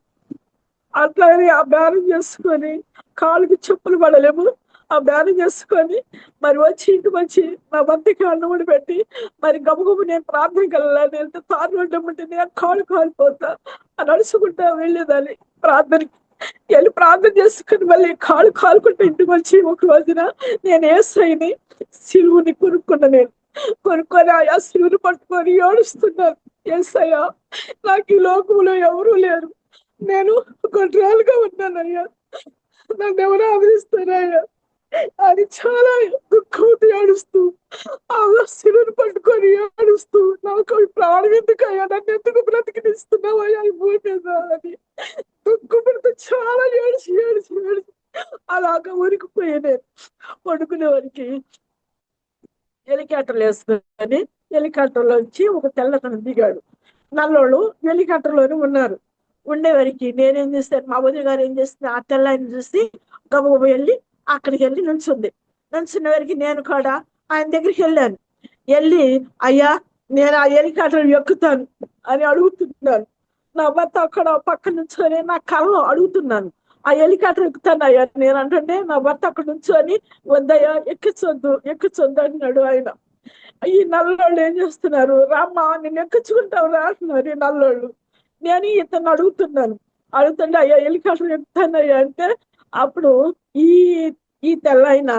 అట్లాగే ఆ బేరం చేసుకొని కాళ్ళకి చెప్పులు పడలేము, ఆ బేరం చేసుకొని మరి వచ్చి ఇంటికి వచ్చి నా భర్తకి అన్నముడి పెట్టి మరి గబగబు నేను ప్రార్థనకి వెళ్ళాలని వెళ్తే తాను ఉండమంటే నేను కాళ్ళు కాలిపోతా నడుచుకుంటా వెళ్ళేదాన్ని. ప్రార్థనకి వెళ్ళి ప్రార్థన చేసుకుని మళ్ళీ కాళ్ళు కాలుకుంటూ ఇంటికి వచ్చి ఒక రోజున నేను ఏసైని సిలువుని కొనుక్కొని ఆ సిలువుని పట్టుకొని ఏడుస్తున్నాను. ఏసయ్యా నాకు ఈ లోకంలో ఎవరూ లేరు, నేను గొడ్రాలుగా ఉన్నానయ్యా, నన్ను ఎవరు ఆదరిస్తారయ్యా అని చాలా దుఃఖంతో ఏడుస్తూ ఆ సిలువుని పట్టుకొని ఏడుస్తూ నాకు ప్రాణం ఎందుకయ్యా, నన్ను ఎందుకు బ్రతికినిస్తున్నావయ్యా ఈ భూమి మీద అని దుఃఖపడుతూ చాలా ఏడిచి అలాగా ఉరికిపోయాను. పడుకునేవారికి హెలికాప్టర్లు వేసుకొని హెలికాప్టర్లో వచ్చి ఒక తెల్లతను దిగాడు. నల్లోళ్ళు హెలికాప్టర్లోనే ఉన్నారు. ఉండేవారికి నేనేం చేస్తాను, మా వదిన గారు ఏం చేస్తుంది, ఆ తెల్లాయిని చూసి గబగబ వెళ్ళి అక్కడికి వెళ్ళి నుంచుంది. నుంచున్న వరకు నేను కూడా ఆయన దగ్గరికి వెళ్ళాను. వెళ్ళి, అయ్యా నేను ఆ హెలికాప్టర్ ఎక్కుతాను అని అడుగుతున్నాను. నా భర్త అక్కడ పక్క నుంచొని నా కళ్ళలో అడుగుతున్నాను, ఆ హెలికాప్టర్ ఎక్కుతాను అయ్యా నేను అంటుంటే నా భర్త అక్కడ నుంచొని, వద్దయ్యా ఎక్కించొద్దు అన్నాడు ఆయన. ఈ నల్లోళ్ళు ఏం చేస్తున్నారు, రామ్మా నేను ఎక్కించుకుంటావు రా అంటున్నారు ఈ నల్లోళ్ళు. నేను ఇతను అడుగుతుంటే అయ్యా హెలికాప్టర్ ఎక్కుతానయ్యా అంటే, అప్పుడు ఈ ఈ తెల్లైన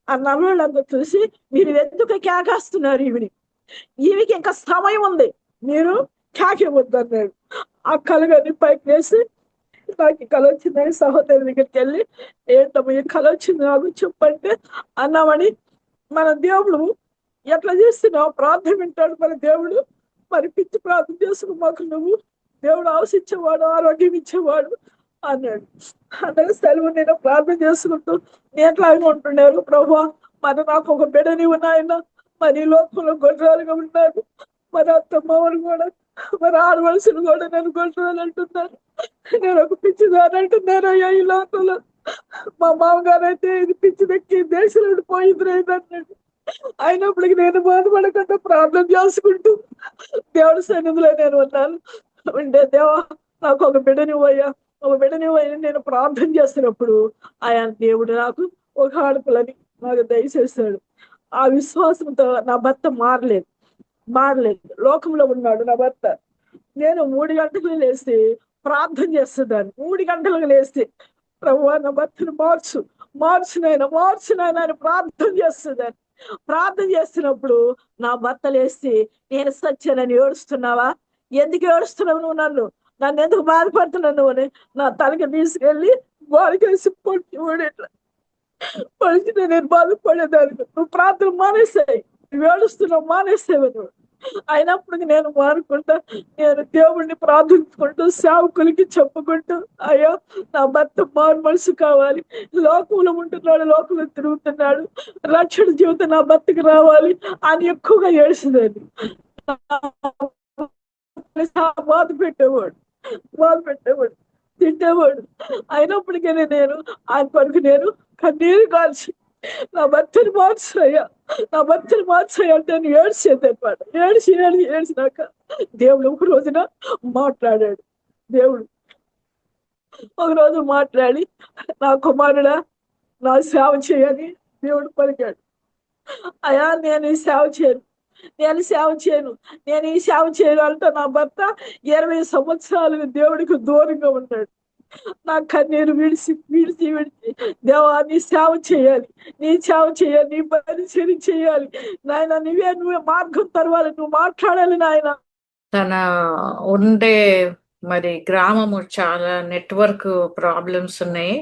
ఆ నల్లోళ్ళంతా చూసి, మీరు ఎందుకు కేకేస్తున్నారు ఈవికి ఇంకా సమయం ఉంది, మీరు కేకేవద్దు అన్నాడు. ఆ కలగని పైకి వేసి, నాకు ఈ కళ వచ్చిందని సహోదరి దగ్గరికి వెళ్ళి, ఏంటమ్మా ఈ కళ వచ్చింది నాకు చెప్పంటే, అన్నామని మన దేవుడు ఎట్లా చేస్తున్నావు, ప్రార్థన వింటాడు మన దేవుడు, మరి పిచ్చి ప్రార్థన చేసుకు మాకు నువ్వు, దేవుడు ఆశించేవాడు, ఆరోగ్యం ఇచ్చేవాడు అన్నాడు. అందరూ సెలవు నేను ప్రార్థన చేసుకుంటూ నేట్లాగా ఉంటున్నారు, ప్రభా మరి నాకు ఒక బిడ్డని నాయన, మరి ఈ లోకంలో గొడ్రాలుగా ఉన్నాడు, మరి అత్తమ్మవారు కూడా, మరి ఆడవలసిన కూడా నేను గొడ్రాలు అంటున్నారు, నేను ఒక పిచ్చిదాని అంటున్నారు అయ్యా ఈ లోకంలో. మా మామగారు అయితే ఇది పిచ్చి దక్కి దేశంలో పోయింది అన్నాడు. అయినప్పటికీ నేను బాధపడకుండా ప్రార్థన చేసుకుంటూ దేవుడి సన్నిధిలో నేను ఉన్నాను. అంటే దేవా నాకు ఒక బిడ్డనివ్వయ్యా, ఒక బిడ్డనివ్వయ్యా నేను ప్రార్థన చేస్తున్నప్పుడు ఆయన దేవుడు నాకు ఒక ఆడపిల్లని నాకు దయచేశాడు. ఆ విశ్వాసంతో నా భర్త మారలేదు. లోకంలో ఉన్నాడు నా భర్త. నేను 3 గంటలకు లేచి ప్రార్థన చేస్తున్నాను. 3 గంటలకు లేచి, ప్రభువా నా భర్తను మార్చు నాయన అని ప్రార్థన చేస్తున్నాను. ప్రార్థన చేస్తున్నప్పుడు నా భర్త లేచి, నేను సత్యానని ఏడుస్తున్నావా, ఎందుకు ఏడుస్తున్నావు నువ్వు, నన్ను ఎందుకు బాధపడుతున్నావు నువ్వు అని నా తలకి తీసుకెళ్ళి వారికేసి పొడిచితే నేను బాధపడేదానికి, నువ్వు ప్రార్థన మానేసాయి, నువ్వు ఏడుస్తున్నావు మానేసావు నువ్వు. అయినప్పటికీ నేను మారుకుంటా, నేను దేవుడిని ప్రార్థించుకుంటూ సేవకులకి చెప్పుకుంటూ, అయ్యో నా భర్త మారు మనసు కావాలి, లోకంలో ఉంటున్నాడు, లోకంలో తిరుగుతున్నాడు, రక్షణ జీవితం నా భర్తకి రావాలి అని ఎక్కువగా ఏడ్చేదాన్ని. బాధ పెట్టేవాడు, తిట్టేవాడు. అయినప్పటికీ నేను ఆయన కొరకు నేను కన్నీరు కాల్చి, నా భర్తని మార్చాయా అంటే నేను ఏడ్చేదన్నమాట. ఏడ్చినాక దేవుడు ఒక రోజున మాట్లాడాడు. దేవుడు ఒక రోజు మాట్లాడి, నా కుమారుడా నా సేవ చేయని దేవుడు పలికాడు. అయ్యా నేను ఈ సేవ చేయను అంటే నా భర్త 20 సంవత్సరాలు దేవుడికి దూరంగా ఉన్నాడు. నా కన్నీరు విడిచి దేవా నీ సేవ చేయాలి, నీ పరిచయం చేయాలి నాయన, నువ్వే మార్గం తర్వాత నువ్వు మాట్లాడాలి నాయన. తన ఉండే మరి గ్రామము చాలా నెట్వర్క్ ప్రాబ్లమ్స్ ఉన్నాయి.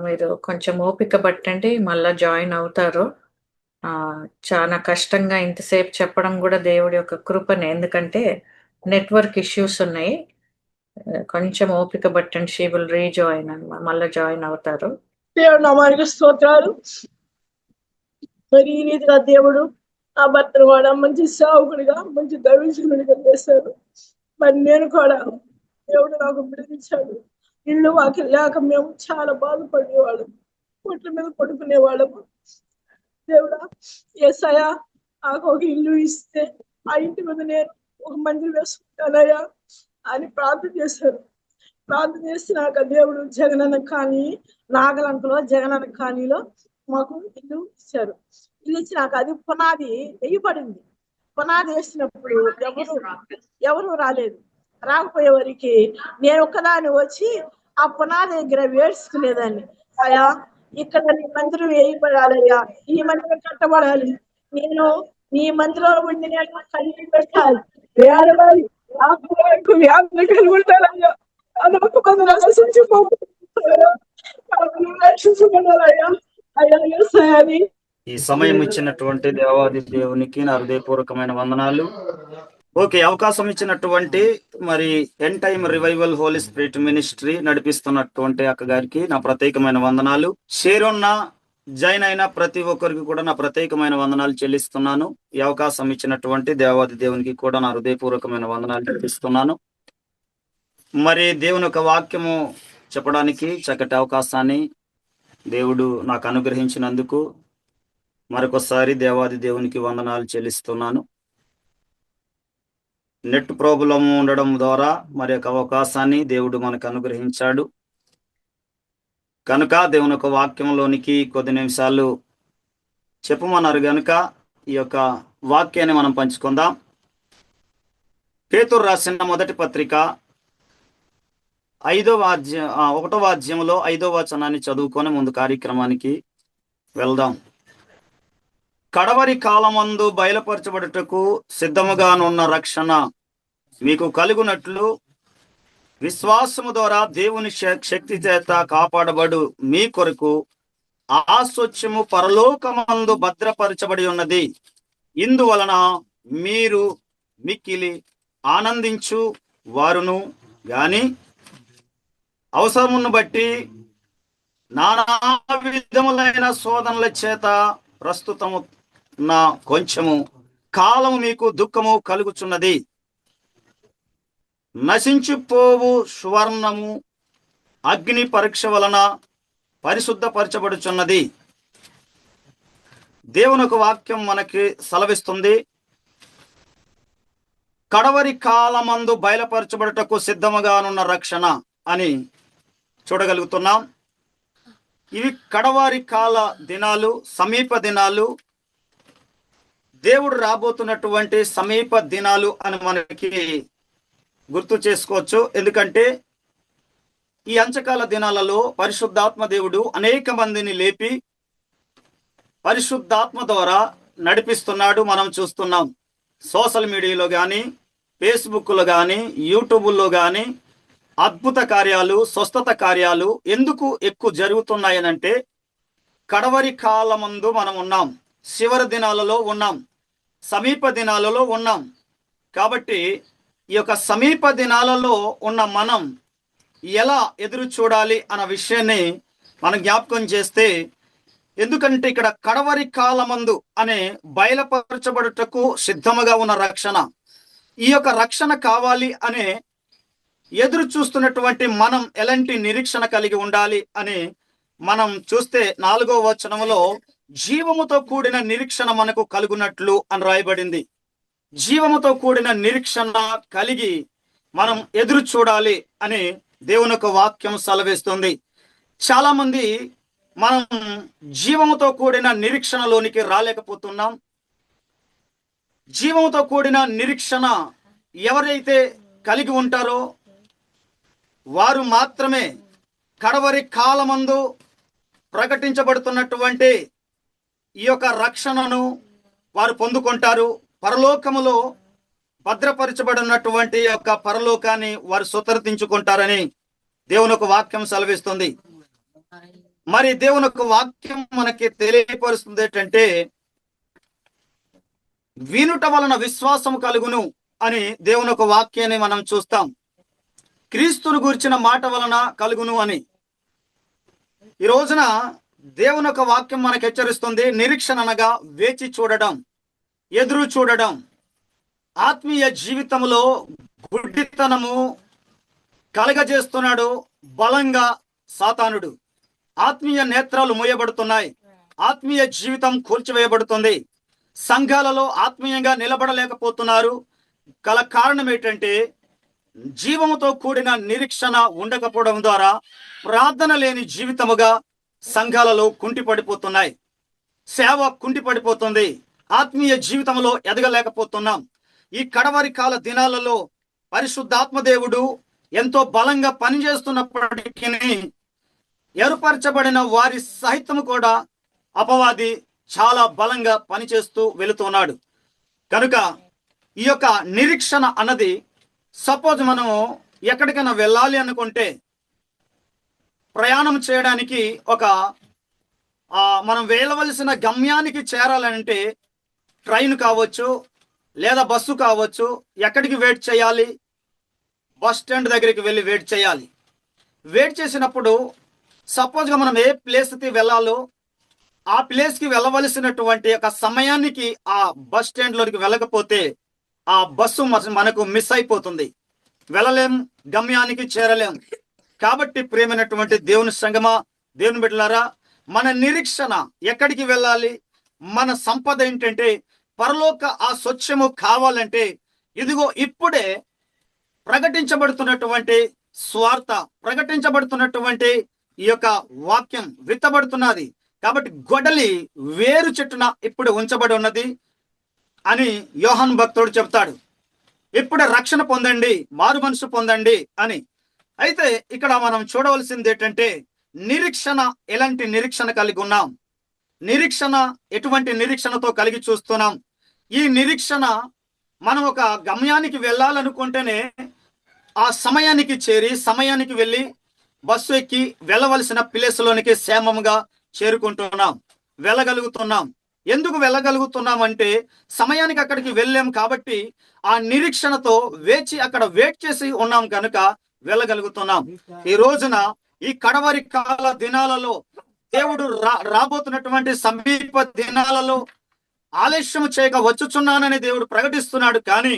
మీరు కొంచెం ఓపిక పట్టండి, మళ్ళా జాయిన్ అవుతారు. చాలా కష్టంగా ఇంతసేపు చెప్పడం కూడా దేవుడి యొక్క కృపనే, ఎందుకంటే నెట్వర్క్ ఇష్యూస్ ఉన్నాయి. కొంచెం ఓపిక పట్టండి, షీ విల్ రీజాయిన్ అన్నమాట, మళ్ళీ జాయిన్ అవుతారు. దేవుడు నామానికి స్తోత్రాలు. మరి ఈ రీతిగా దేవుడు ఆ భర్తను కూడా మంచి సేవకుడిగా, మంచి దైవజనుడిగా చేశాడు. మరి నేను కూడా దేవుడు నాకు బిడ్డనిచ్చాడు. ఇల్లు వాకి లేక మేము చాలా బాధపడేవాళ్ళం, పొట్ల మీద పడుకునేవాళ్ళము. దేవుడా యేసయ్యా నాకు ఒక ఇల్లు ఇస్తే ఆ ఇంటి మీద నేను ఒక మందిరం వేసుకుంటానయ్యా అని ప్రార్థన చేశారు. ప్రార్థన చేసినాక దేవుడు జగనన్న కాలనీ, నాగలంకలో జగనన్న కాలనీలో మాకు ఇల్లు ఇచ్చారు. ఇల్లు ఇచ్చినాక అది పునాది వేయబడింది. పునాది వేసినప్పుడు ఎవరు రాలేదు. రాకపోయేవారికి నేను ఒక్కదాన్ని వచ్చి ఆ పునాది దగ్గర వేడుచుకునేదాన్ని, అయ్యా ఇక్కడ నీ మందిరం వేయబడాలయ్యా, ఈ మందిరం కట్టబడాలి, నేను నీ మందిరంలో ఉండి నేను కలిగి పెట్టాలి, వేడవాలి, ఉంటానయ్యా, అదొక మంది రక్షించుకోవాలయ్యా అయ్యా అని. ఈ సమయం ఇచ్చినటువంటి దేవాది దేవునికి నా హృదయపూర్వకమైన వందనాలు. ఓకే, అవకాశం ఇచ్చినటువంటి మరి end time revival holy spirit ministry నడిపిస్తున్నటువంటి అక్క గారికి నా ప్రత్యేకమైన వందనాలు. షేరున్న జాయిన్ అయిన ప్రతి ఒక్కరికి కూడా నా ప్రత్యేకమైన వందనాలు చెల్లిస్తున్నాను. ఈ అవకాశం ఇచ్చినటువంటి దేవాది దేవునికి కూడా నా హృదయపూర్వకమైన వందనాలు చెల్లిస్తున్నాను. మరి దేవుని యొక్క వాక్యము చెప్పడానికి చక్కటి అవకాశాన్ని దేవుడు నాకు అనుగ్రహించినందుకు మరొకసారి దేవాది దేవునికి వందనాలు చెల్లిస్తున్నాను. నెట్ ప్రాబ్లం ఉండడం ద్వారా మరి యొక్క అవకాశాన్ని దేవుడు మనకు అనుగ్రహించాడు కనుక దేవుని యొక్క వాక్యంలోనికి కొద్ది నిమిషాలు చెప్పమన్నారు కనుక ఈ యొక్క వాక్యాన్ని మనం పంచుకుందాం. పేతురు రాసిన మొదటి పత్రిక 1వ అధ్యాయంలో 5వ వచనాన్ని చదువుకొని ముందు కార్యక్రమానికి వెళ్దాం. కడవరి కాలమందు బయలుపరచబడుటకు సిద్ధముగానున్న రక్షణ మీకు కలుగునట్లు విశ్వాసము ద్వారా దేవుని శక్తి చేత కాపాడబడు మీ కొరకు ఆ స్వచ్ఛము పరలోకమందు భద్రపరచబడి ఉన్నది. ఇందువలన మీరు మిక్కిలి ఆనందించు వారును గాని అవసరమును బట్టి నానా విధములైన శోధనల చేత ప్రస్తుతము నా కొంచెము కాలము మీకు దుఃఖము కలుగుచున్నది. నశించిపోవు సువర్ణము అగ్ని పరీక్ష వలన పరిశుద్ధపరచబడుచున్నది. దేవుని యొక్క వాక్యం మనకి సెలవిస్తుంది, కడవరి కాలమందు బయలుపరచబడుటకు సిద్ధముగానున్న రక్షణ అని చూడగలుగుతున్నాం. ఇవి కడవారి కాల దినాలు, సమీప దినాలు, దేవుడు రాబోతున్నటువంటి సమీప దినాలు అని మనకి గుర్తు చేసుకోవచ్చు. ఎందుకంటే ఈ అంచకాల దినాలలో పరిశుద్ధాత్మ దేవుడు అనేక మందిని లేపి పరిశుద్ధాత్మ ద్వారా నడిపిస్తున్నాడు. మనం చూస్తున్నాం సోషల్ మీడియాలో కానీ, ఫేస్బుక్లో కానీ, యూట్యూబ్లో కానీ అద్భుత కార్యాలు, స్వస్థత కార్యాలు ఎందుకు ఎక్కువ జరుగుతున్నాయనంటే కడవరి కాలమందు మనం ఉన్నాం, చివరి దినాలలో ఉన్నాం, సమీప దినాలలో ఉన్నాం. కాబట్టి ఈ యొక్క సమీప దినాలలో ఉన్న మనం ఎలా ఎదురు చూడాలి అన్న విషయాన్ని మనం జ్ఞాపకం చేస్తే, ఎందుకంటే ఇక్కడ కడవరి కాలమందు అనే బయలుపరచబడుటకు సిద్ధముగా ఉన్న రక్షణ, ఈ యొక్క రక్షణ కావాలి అనే ఎదురు చూస్తున్నటువంటి మనం ఎలాంటి నిరీక్షణ కలిగి ఉండాలి అని మనం చూస్తే 4వ వచనంలో జీవముతో కూడిన నిరీక్షణ మనకు కలుగునట్లు అని రాయబడింది. జీవముతో కూడిన నిరీక్షణ కలిగి మనం ఎదురు చూడాలి అని దేవుని యొక్క వాక్యం సెలవిస్తుంది. చాలా మంది మనం జీవముతో కూడిన నిరీక్షణలోనికి రాలేకపోతున్నాం. జీవముతో కూడిన నిరీక్షణ ఎవరైతే కలిగి ఉంటారో వారు మాత్రమే కడవరి కాలమందు ప్రకటించబడుతున్నటువంటి ఈ యొక్క రక్షణను వారు పొందుకుంటారు. పరలోకములో భద్రపరచబడినటువంటి యొక్క పరలోకాన్ని వారు స్వతంత్రించుకుంటారని దేవుని యొక్క వాక్యం సెలవిస్తుంది. మరి దేవుని యొక్క వాక్యం మనకి తెలియపరుస్తుంది ఏంటంటే, వినుట వలన విశ్వాసం కలుగును అని దేవుని యొక్క వాక్యాన్ని మనం చూస్తాం. క్రీస్తును గురించిన మాట వలన కలుగును అని ఈ రోజున దేవుని యొక్క వాక్యం మనకు హెచ్చరిస్తుంది. నిరీక్షణ అనగా వేచి చూడడం, ఎదురు చూడడం. ఆత్మీయ జీవితంలో గుడ్డితనము కలగజేస్తున్నాడు బలంగా సాతానుడు. ఆత్మీయ నేత్రాలు మూయబడుతున్నాయి, ఆత్మీయ జీవితం కూల్చివేయబడుతుంది. సంఘాలలో ఆత్మీయంగా నిలబడలేకపోతున్నారు. గల కారణం ఏంటంటే జీవముతో కూడిన నిరీక్షణ ఉండకపోవడం ద్వారా ప్రార్థన లేని జీవితముగా సంఘాలలో కుంటిపడిపోతున్నాయి. సేవ కుంటిపడిపోతుంది. ఆత్మీయ జీవితంలో ఎదగలేకపోతున్నాం. ఈ కడవరి కాల దినాలలో పరిశుద్ధాత్మ దేవుడు ఎంతో బలంగా పనిచేస్తున్నప్పటికీ ఏర్పరచబడిన వారి సహితము కూడా అపవాది చాలా బలంగా పనిచేస్తూ వెళుతున్నాడు. కనుక ఈ యొక్క నిరీక్షణ అన్నది, సపోజ్ మనము ఎక్కడికైనా వెళ్ళాలి అనుకుంటే, ప్రయాణం చేయడానికి మనం వెళ్ళవలసిన గమ్యానికి చేరాలంటే ట్రైన్ కావచ్చు లేదా బస్సు కావచ్చు, ఎక్కడికి వెయిట్ చేయాలి? బస్ స్టాండ్ దగ్గరికి వెళ్ళి వెయిట్ చేయాలి. వెయిట్ చేసినప్పుడు సపోజ్గా మనం ఏ ప్లేస్కి వెళ్ళాలో ఆ ప్లేస్కి వెళ్ళవలసినటువంటి ఒక సమయానికి ఆ బస్ స్టాండ్లోకి వెళ్ళకపోతే ఆ బస్సు మనకు మిస్ అయిపోతుంది. వెళ్ళలేం, గమ్యానికి చేరలేం. కాబట్టి ప్రియమైనటువంటి దేవుని సంగమా, దేవుని బిడ్డలారా, మన నిరీక్షణ ఎక్కడికి వెళ్ళాలి? మన సంపద ఏంటంటే పరలోక ఆ స్వచ్ఛము కావాలంటే ఇదిగో ఇప్పుడే ప్రకటించబడుతున్నటువంటి స్వార్థ, ప్రకటించబడుతున్నటువంటి ఈ యొక్క వాక్యం విత్తబడుతున్నది. కాబట్టి గొడలి వేరు చెట్టున ఇప్పుడు ఉంచబడి ఉన్నది అని యోహాను భక్తుడు చెప్తాడు. ఇప్పుడే రక్షణ పొందండి, మారు మనసు పొందండి అని. అయితే ఇక్కడ మనం చూడవలసింది ఏంటంటే నిరీక్షణ, ఎలాంటి నిరీక్షణ కలిగి ఉన్నాం, నిరీక్షణ ఎటువంటి నిరీక్షణతో కలిగి చూస్తున్నాం. ఈ నిరీక్షణ మనం ఒక గమ్యానికి వెళ్ళాలనుకుంటేనే ఆ సమయానికి చేరి, సమయానికి వెళ్ళి బస్సు ఎక్కి వెళ్ళవలసిన ప్లేస్లోనికి క్షేమంగా చేరుకుంటున్నాం, వెళ్ళగలుగుతున్నాం. ఎందుకు వెళ్ళగలుగుతున్నాం అంటే సమయానికి అక్కడికి వెళ్ళాం కాబట్టి ఆ నిరీక్షణతో వేచి అక్కడ వెయిట్ చేసి ఉన్నాం కనుక వెళ్ళగలుగుతున్నాం. ఈ రోజున ఈ కడవరి కాల దినాలలో దేవుడు రాబోతున్నటువంటి సమీప దినాలలో ఆలస్యం చేయక వచ్చుచున్నానని దేవుడు ప్రకటిస్తున్నాడు. కానీ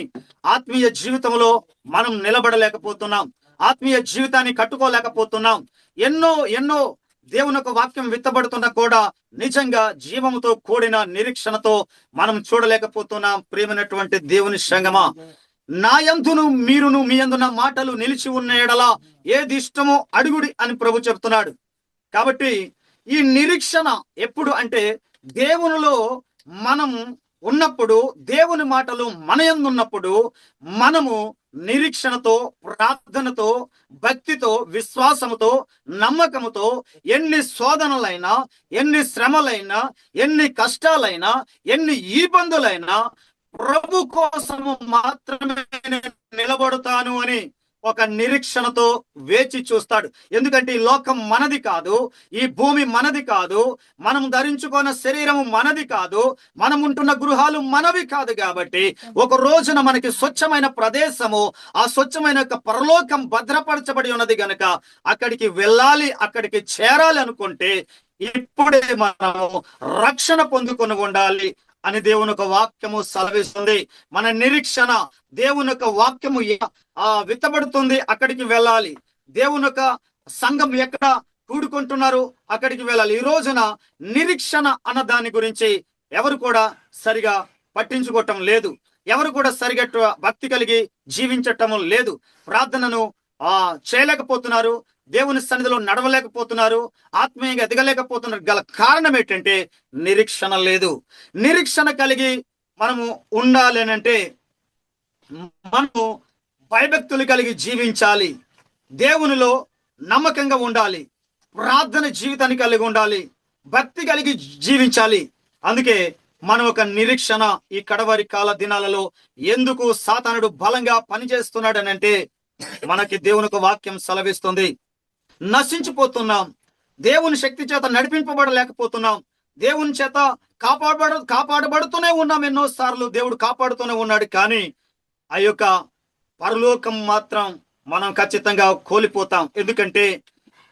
ఆత్మీయ జీవితంలో మనం నిలబడలేకపోతున్నాం, ఆత్మీయ జీవితాన్ని కట్టుకోలేకపోతున్నాం. ఎన్నో దేవుని యొక్క వాక్యం విత్తబడుతున్నా కూడా నిజంగా జీవముతో కూడిన నిరీక్షణతో మనం చూడలేకపోతున్నాం. ప్రియమైనటువంటి దేవుని సంగమా, నా యందును మీరును మీ యందు నా మాటలు నిలిచి ఉన్న ఎడలా ఏది ఇష్టమో అడుగుడి అని ప్రభు చెప్తున్నాడు. కాబట్టి ఈ నిరీక్షణ ఎప్పుడు అంటే దేవునిలో మనం ఉన్నప్పుడు, దేవుని మాటలు మన యందు ఉన్నప్పుడు మనము నిరీక్షణతో, ప్రార్థనతో, భక్తితో, విశ్వాసముతో, నమ్మకముతో ఎన్ని శోధనలైనా, ఎన్ని శ్రమలైనా, ఎన్ని కష్టాలైనా, ఎన్ని ఇబ్బందులైనా ప్రభు కోసము మాత్రమే నిలబడతాను అని ఒక నిరీక్షణతో వేచి చూస్తాడు. ఎందుకంటే ఈ లోకం మనది కాదు, ఈ భూమి మనది కాదు, మనం ధరించుకున్న శరీరము మనది కాదు, మనం ఉంటున్న గృహాలు మనవి కాదు. కాబట్టి ఒక రోజున మనకి స్వచ్ఛమైన ప్రదేశము, ఆ స్వచ్ఛమైన పరలోకం భద్రపరచబడి ఉన్నది గనుక అక్కడికి వెళ్ళాలి, అక్కడికి చేరాలి అనుకుంటే ఇప్పుడే మనము రక్షణ పొందుకొని ఉండాలి అని దేవుని యొక్క వాక్యము సెలవిస్తుంది. మన నిరీక్షణ దేవుని యొక్క వాక్యము విత్తబడుతుంది, అక్కడికి వెళ్ళాలి. దేవుని యొక్క సంఘం ఎక్కడ కూడుకుంటున్నారు అక్కడికి వెళ్ళాలి. ఈ రోజున నిరీక్షణ అన్న దాని గురించి ఎవరు కూడా సరిగా పట్టించుకోవటం లేదు, ఎవరు కూడా సరిగా భక్తి కలిగి జీవించటం లేదు, ప్రార్థనను చేయలేకపోతున్నారు, దేవుని సన్నిధిలో నడవలేకపోతున్నారు, ఆత్మీయంగా ఎదగలేకపోతున్నారు. గల కారణం ఏంటంటే నిరీక్షణ లేదు. నిరీక్షణ కలిగి మనము ఉండాలి అంటే మనము భయభక్తులు కలిగి జీవించాలి, దేవునిలో నమ్మకంగా ఉండాలి, ప్రార్థన జీవితాన్ని కలిగి ఉండాలి, భక్తి కలిగి జీవించాలి. అందుకే మనం ఒక నిరీక్షణ ఈ కడవరి కాల దినాలలో ఎందుకు సాతానుడు బలంగా పనిచేస్తున్నాడు అని అంటే మనకి దేవుని యొక్క వాక్యం సెలవిస్తుంది. నశించిపోతున్నాం, దేవుని శక్తి చేత నడిపింపబడలేకపోతున్నాం, దేవుని చేత కాపాడబడుతూనే ఉన్నాం. ఎన్నో సార్లు దేవుడు కాపాడుతూనే ఉన్నాడు. కానీ ఆ యొక్క పరలోకం మాత్రం మనం ఖచ్చితంగా కోల్పోతాం. ఎందుకంటే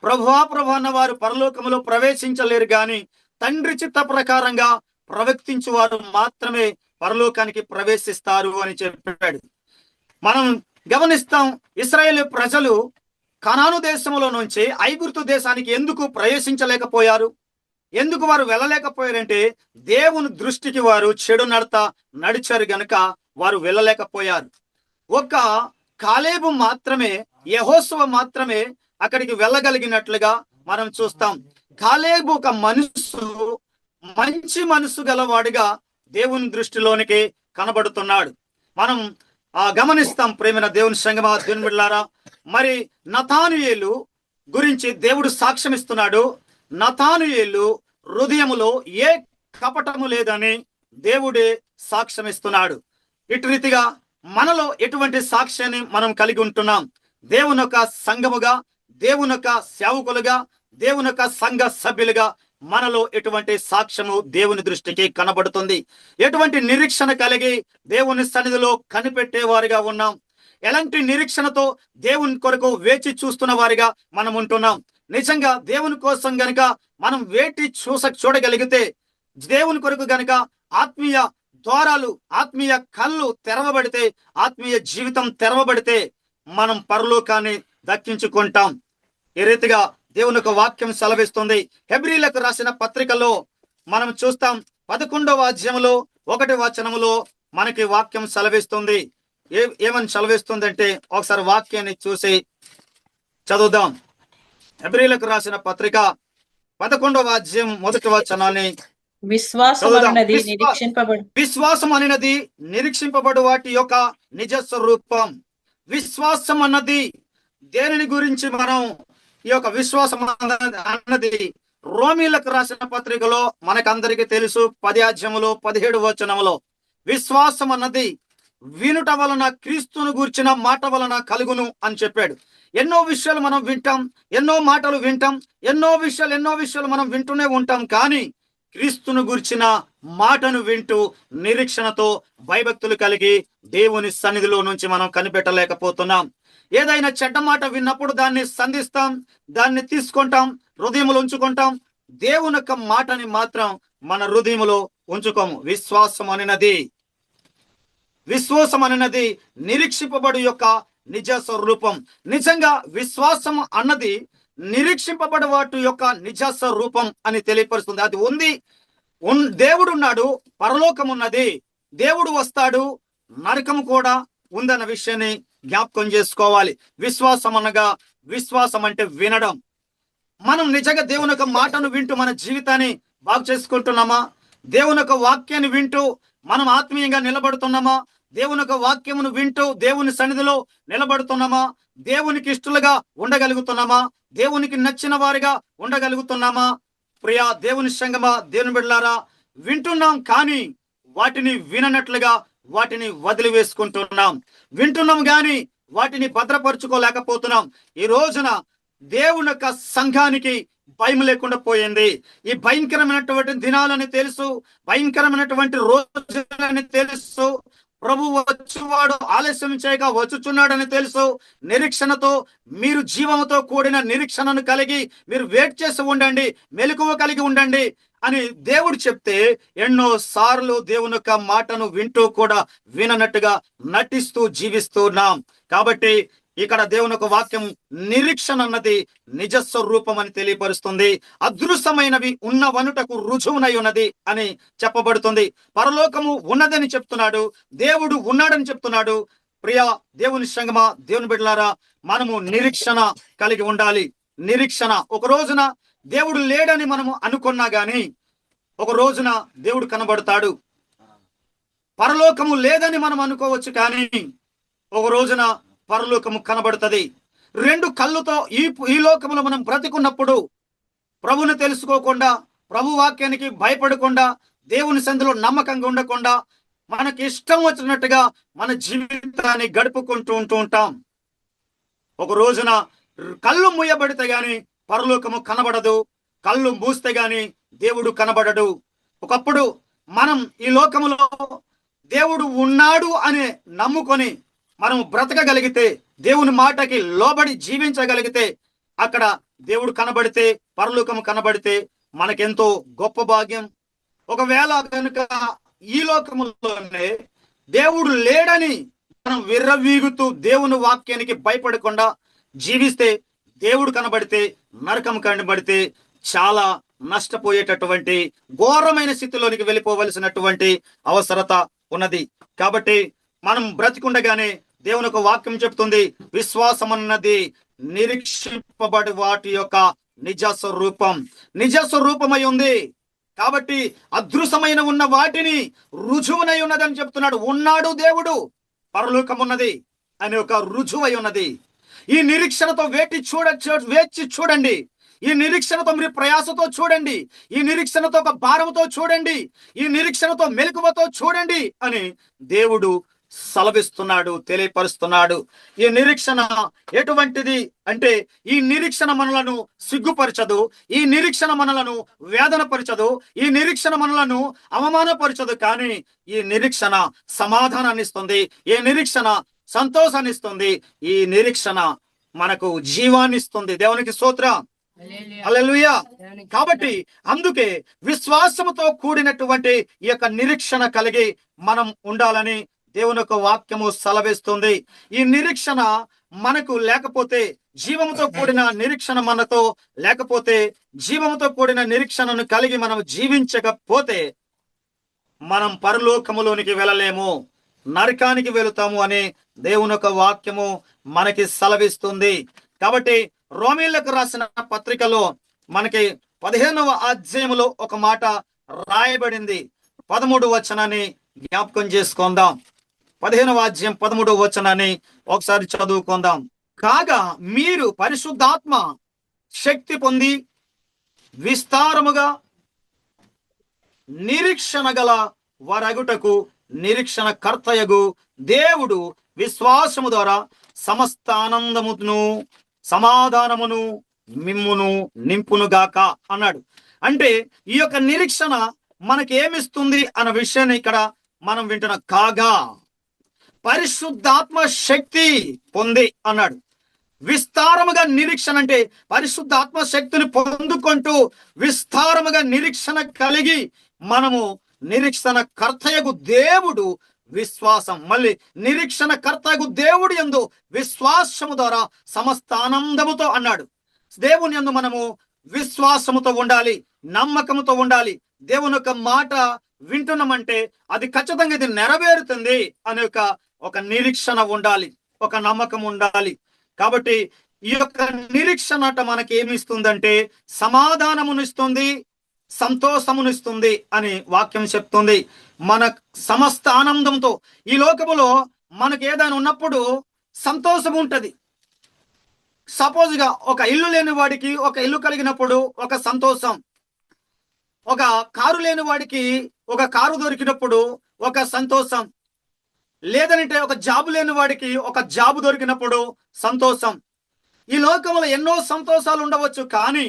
ప్రభు అన్న వారు పరలోకములో ప్రవేశించలేరు, కానీ తండ్రి చిత్త ప్రకారంగా ప్రవర్తించువారు మాత్రమే పరలోకానికి ప్రవేశిస్తారు అని చెప్పాడు. మనం గమనిస్తాం, ఇశ్రాయేలు ప్రజలు కనాను దేశంలో నుంచి ఐగుప్తు దేశానికి ఎందుకు ప్రవేశించలేకపోయారు, ఎందుకు వారు వెళ్ళలేకపోయారంటే దేవుని దృష్టికి వారు చెడు నడిచారు గనుక వారు వెళ్ళలేకపోయారు. ఒక కాలేబు మాత్రమే, యెహోషువ మాత్రమే అక్కడికి వెళ్ళగలిగినట్లుగా మనం చూస్తాం. కాలేబు ఒక మంచి మనసు గలవాడిగా దేవుని దృష్టిలోనికి కనబడుతున్నాడు. మనం గమనిస్తాం. ప్రేమైన దేవుని సంగమా, దేవుని బిడ్డలారా, మరి నతానుయేలు గురించి దేవుడు సాక్ష్యం ఇస్తున్నాడు. నతానుయేలు హృదయములో ఏ కపటము లేదని దేవుడే సాక్ష్యం ఇస్తున్నాడు. ఇటు రీతిగా మనలో ఎటువంటి సాక్ష్యాన్ని మనం కలిగి ఉంటున్నాం? దేవుని యొక్క సంఘముగా, దేవుని యొక్క సేవకులుగా, దేవుని యొక్క సంఘ సభ్యులుగా మనలో ఎటువంటి సాక్ష్యము దేవుని దృష్టికి కనబడుతుంది? ఎటువంటి నిరీక్షణ కలిగి దేవుని సన్నిధిలో కనిపెట్టేవారిగా ఉన్నాం? ఎలాంటి నిరీక్షణతో దేవుని కొరకు వేచి చూస్తున్న వారిగా మనం ఉంటున్నాం? నిజంగా దేవుని కోసం గనుక మనం వేచి చూడగలిగితే, దేవుని కొరకు గనుక ఆత్మీయ ద్వారాలు, ఆత్మీయ కళ్ళు తెరవబడితే, ఆత్మీయ జీవితం తెరవబడితే మనం పరలోకాన్ని దక్కించుకుంటాం. ఈ రీతిగా దేవుని యొక్క వాక్యం సెలవిస్తుంది. హెబ్రీలకు రాసిన పత్రికలో మనం చూస్తాం 11వ అధ్యాయంలో 1వ వచనములో మనకి వాక్యం సెలవిస్తుంది. ఏమని సెలవిస్తుంది అంటే ఒకసారి వాక్యాన్ని చూసి చదువుదాం. హెబ్రీలకు రాసిన పత్రిక 11వ అధ్యాయం 1వ వచనాన్ని విశ్వాసం అనేది నిరీక్షింపబడు వాటి యొక్క నిజ స్వరూపం. విశ్వాసం అన్నది దేనిని గురించి మనం ఈ యొక్క విశ్వాసం అన్నది రోమీలకు రాసిన పత్రికలో మనకందరికీ తెలుసు 10వ అధ్యాయములో 17వ వచనములో విశ్వాసం అన్నది వినుట వలన క్రీస్తును గూర్చిన మాట వలన కలుగును అని చెప్పాడు. ఎన్నో విషయాలు మనం వింటాం, ఎన్నో మాటలు వింటాం, ఎన్నో విషయాలు మనం వింటూనే ఉంటాం. కానీ క్రీస్తును గూర్చిన మాటను వింటూ నిరీక్షణతో భయభక్తులు కలిగి దేవుని సన్నిధిలో నుంచి మనం కనిపెట్టలేకపోతున్నాం. ఏదైనా చెడ్డ మాట విన్నప్పుడు దాన్ని సంధిస్తాం, దాన్ని తీసుకుంటాం, హృదయంలో ఉంచుకుంటాం. దేవుని యొక్క మాటని మాత్రం మన హృదయంలో ఉంచుకోము. విశ్వాసం అన్నది నిరీక్షింపబడు యొక్క నిజ స్వరూపం. నిజంగా విశ్వాసం అన్నది నిరీక్షింపబడే వాటి యొక్క నిజ స్వరూపం అని తెలియపరుస్తుంది. అది ఉంది. దేవుడు ఉన్నాడు, పరలోకం ఉన్నది, దేవుడు వస్తాడు, నరకం కూడా ఉందన్న విషయాన్ని జ్ఞాపకం చేసుకోవాలి. విశ్వాసం అంటే వినడం. మనం నిజంగా దేవుని యొక్క మాటను వింటూ మన జీవితాన్ని బాగు చేసుకుంటున్నామా? దేవుని యొక్క వాక్యాన్ని వింటూ మనం ఆత్మీయంగా నిలబడుతున్నామా? దేవుని యొక్క వాక్యమును వింటూ దేవుని సన్నిధిలో నిలబడుతున్నామా? దేవునికి ఇష్టలుగా ఉండగలుగుతున్నామా? దేవునికి నచ్చిన వారిగా ఉండగలుగుతున్నామా? ప్రియా దేవుని సంగమా, దేవుని బిడ్డలారా, వింటున్నాం కానీ వాటిని విననట్లుగా వాటిని వదిలివేసుకుంటున్నాం. వింటున్నాం కానీ వాటిని భద్రపరుచుకోలేకపోతున్నాం. ఈ రోజున దేవుని యొక్క సంఘానికి భయం లేకుండా పోయింది. ఈ భయంకరమైనటువంటి దినాలని తెలుసు, భయంకరమైనటువంటి రోజులని తెలుసు. ప్రభు వచ్చువాడు ఆలస్యం చేయగా వచ్చుచున్నాడని తెలుసు. నిరీక్షణతో మీరు జీవముతో కూడిన నిరీక్షణను కలిగి మీరు వెయిట్ చేసి ఉండండి, మెలకువ కలిగి ఉండండి అని దేవుడు చెప్తే ఎన్నో సార్లు దేవుని యొక్క మాటను వింటూ కూడా విననట్టుగా నటిస్తూ జీవిస్తున్నాం. కాబట్టి ఇక్కడ దేవుని యొక్క వాక్యం నిరీక్షణ అన్నది నిజ స్వరూపం అని తెలియపరుస్తుంది. అదృశ్యమైనవి ఉన్నవనుటకు రుజువునై ఉన్నది అని చెప్పబడుతుంది. పరలోకము ఉన్నదని చెప్తున్నాడు, దేవుడు ఉన్నాడని చెప్తున్నాడు. ప్రియా దేవుని సంగమా, దేవుని బిడ్డలారా, మనము నిరీక్షణ కలిగి ఉండాలి. నిరీక్షణ. ఒక రోజున దేవుడు లేడని మనము అనుకున్నా గాని ఒక రోజున దేవుడు కనబడతాడు. పరలోకము లేదని మనం అనుకోవచ్చు కానీ ఒక రోజున పరలోకము కనబడుతుంది. రెండు కళ్ళుతో ఈ లోకములో మనం బ్రతికున్నప్పుడు ప్రభుని తెలుసుకోకుండా, ప్రభు వాక్యానికి భయపడకుండా, దేవుని సంధిలో నమ్మకంగా ఉండకుండా మనకి ఇష్టం వచ్చినట్టుగా మన జీవితాన్ని గడుపుకుంటూ ఉంటాం. ఒక రోజున కళ్ళు మూయబడితే గాని పరలోకము కనబడదు, కళ్ళు మూస్తే గాని దేవుడు కనబడడు. ఒకప్పుడు మనం ఈ లోకములో దేవుడు ఉన్నాడు అని నమ్ముకొని మనం బ్రతకగలిగితే, దేవుని మాటకి లోబడి జీవించగలిగితే, అక్కడ దేవుడు కనబడితే, పరలోకము కనబడితే మనకెంతో గొప్ప భాగ్యం. ఒకవేళ కనుక ఈ లోకములోనే దేవుడు లేడని మనం విర్రవీగుతూ దేవుని వాక్యానికి భయపడకుండా జీవిస్తే, దేవుడు కనబడితే, నరకం కనబడితే చాలా నష్టపోయేటటువంటి ఘోరమైన స్థితిలోనికి వెళ్ళిపోవలసినటువంటి అవసరత ఉన్నది. కాబట్టి మనం బ్రతికుండగానే దేవుని యొక్క వాక్యం చెప్తుంది, విశ్వాసం అన్నది నిరీక్షింపబడి వాటి యొక్క నిజ స్వరూపమై ఉంది. కాబట్టి అదృశ్యమైన ఉన్న వాటిని రుజువునై ఉన్నదని చెప్తున్నాడు. ఉన్నాడు దేవుడు, పరలోకం ఉన్నది అనే ఒక రుజువై ఉన్నది. ఈ నిరీక్షణతో వేచి చూడండి. ఈ నిరీక్షణతో మీరు ప్రయాసతో చూడండి. ఈ నిరీక్షణతో ఒక భారంతో చూడండి. ఈ నిరీక్షణతో మెలకువతో చూడండి అని దేవుడు సలవిస్తున్నాడు, తెలియపరుస్తున్నాడు. ఈ నిరీక్షణ ఎటువంటిది అంటే, ఈ నిరీక్షణ మనలను సిగ్గుపరచదు, ఈ నిరీక్షణ మనలను వేదనపరచదు, ఈ నిరీక్షణ మనలను అవమానపరచదు. కానీ ఈ నిరీక్షణ సమాధానాన్ని ఇస్తుంది, ఈ నిరీక్షణ సంతోషాన్ని ఇస్తుంది, ఈ నిరీక్షణ మనకు జీవాన్ని ఇస్తుంది. దేవునికి స్తోత్రం, హల్లెలూయా. కాబట్టి అందుకే విశ్వాసముతో కూడినటువంటి ఈ యొక్క నిరీక్షణ కలిగి మనం ఉండాలని దేవుని యొక్క వాక్యము సెలవిస్తుంది. ఈ నిరీక్షణ మనకు లేకపోతే, జీవముతో కూడిన నిరీక్షణ మనతో లేకపోతే, జీవముతో కూడిన నిరీక్షణను కలిగి మనం జీవించకపోతే మనం పరలోకములోనికి వెళ్ళలేము, నరకానికి వెళుతాము అని దేవుని యొక్క వాక్యము మనకి సెలవిస్తుంది. కాబట్టి రోమీయులకు రాసిన పత్రికలో మనకి 15వ అధ్యాయములో ఒక మాట రాయబడింది. 13వ వచనాన్ని జ్ఞాపకం చేసుకుందాం. 15వ అధ్యాయం 13వ వచనాన్ని ఒకసారి చదువుకుందాం. కాగా మీరు పరిశుద్ధాత్మ శక్తి పొంది విస్తారముగా నిరీక్షణ గల వరగుటకు నిరీక్షణ కర్తయగు దేవుడు విశ్వాసము ద్వారా సమస్త ఆనందమును సమాధానమును మిమ్మును నింపునుగాక అన్నాడు. అంటే ఈ యొక్క నిరీక్షణ మనకేమిస్తుంది అన్న విషయాన్ని ఇక్కడ మనం వింటున్నాం. కాగా పరిశుద్ధాత్మ శక్తి పొంది అన్నాడు. విస్తారముగా నిరీక్షణ అంటే పరిశుద్ధాత్మ శక్తిని పొందుకుంటూ విస్తారముగా నిరీక్షణ కలిగి మనము నిరీక్షణ కర్తయగు దేవుడు విశ్వాసం, మళ్ళీ నిరీక్షణ కర్తయగు దేవుడు యందు విశ్వాసము ద్వారా సమస్త ఆనందముతో అన్నాడు. దేవుని యందు మనము విశ్వాసముతో ఉండాలి, నమ్మకముతో ఉండాలి. దేవుని యొక్క మాట వింటున్నామంటే అది ఖచ్చితంగా ఇది నెరవేరుతుంది అనే ఒక నిరీక్షణ ఉండాలి, ఒక నమ్మకం ఉండాలి. కాబట్టి ఈ యొక్క నిరీక్షణ మనకి ఏమిస్తుందంటే సమాధానమునిస్తుంది, సంతోషమునిస్తుంది అని వాక్యం చెప్తుంది. మన సమస్త ఆనందంతో ఈ లోకములో మనకి ఏదైనా ఉన్నప్పుడు సంతోషం ఉంటది. సపోజ్ గా ఒక ఇల్లు లేని వాడికి ఒక ఇల్లు కలిగినప్పుడు ఒక సంతోషం, ఒక కారు లేని వాడికి ఒక కారు దొరికినప్పుడు ఒక సంతోషం, లేదంటే ఒక జాబు లేని వాడికి ఒక జాబు దొరికినప్పుడు సంతోషం. ఈ లోకంలో ఎన్నో సంతోషాలు ఉండవచ్చు, కానీ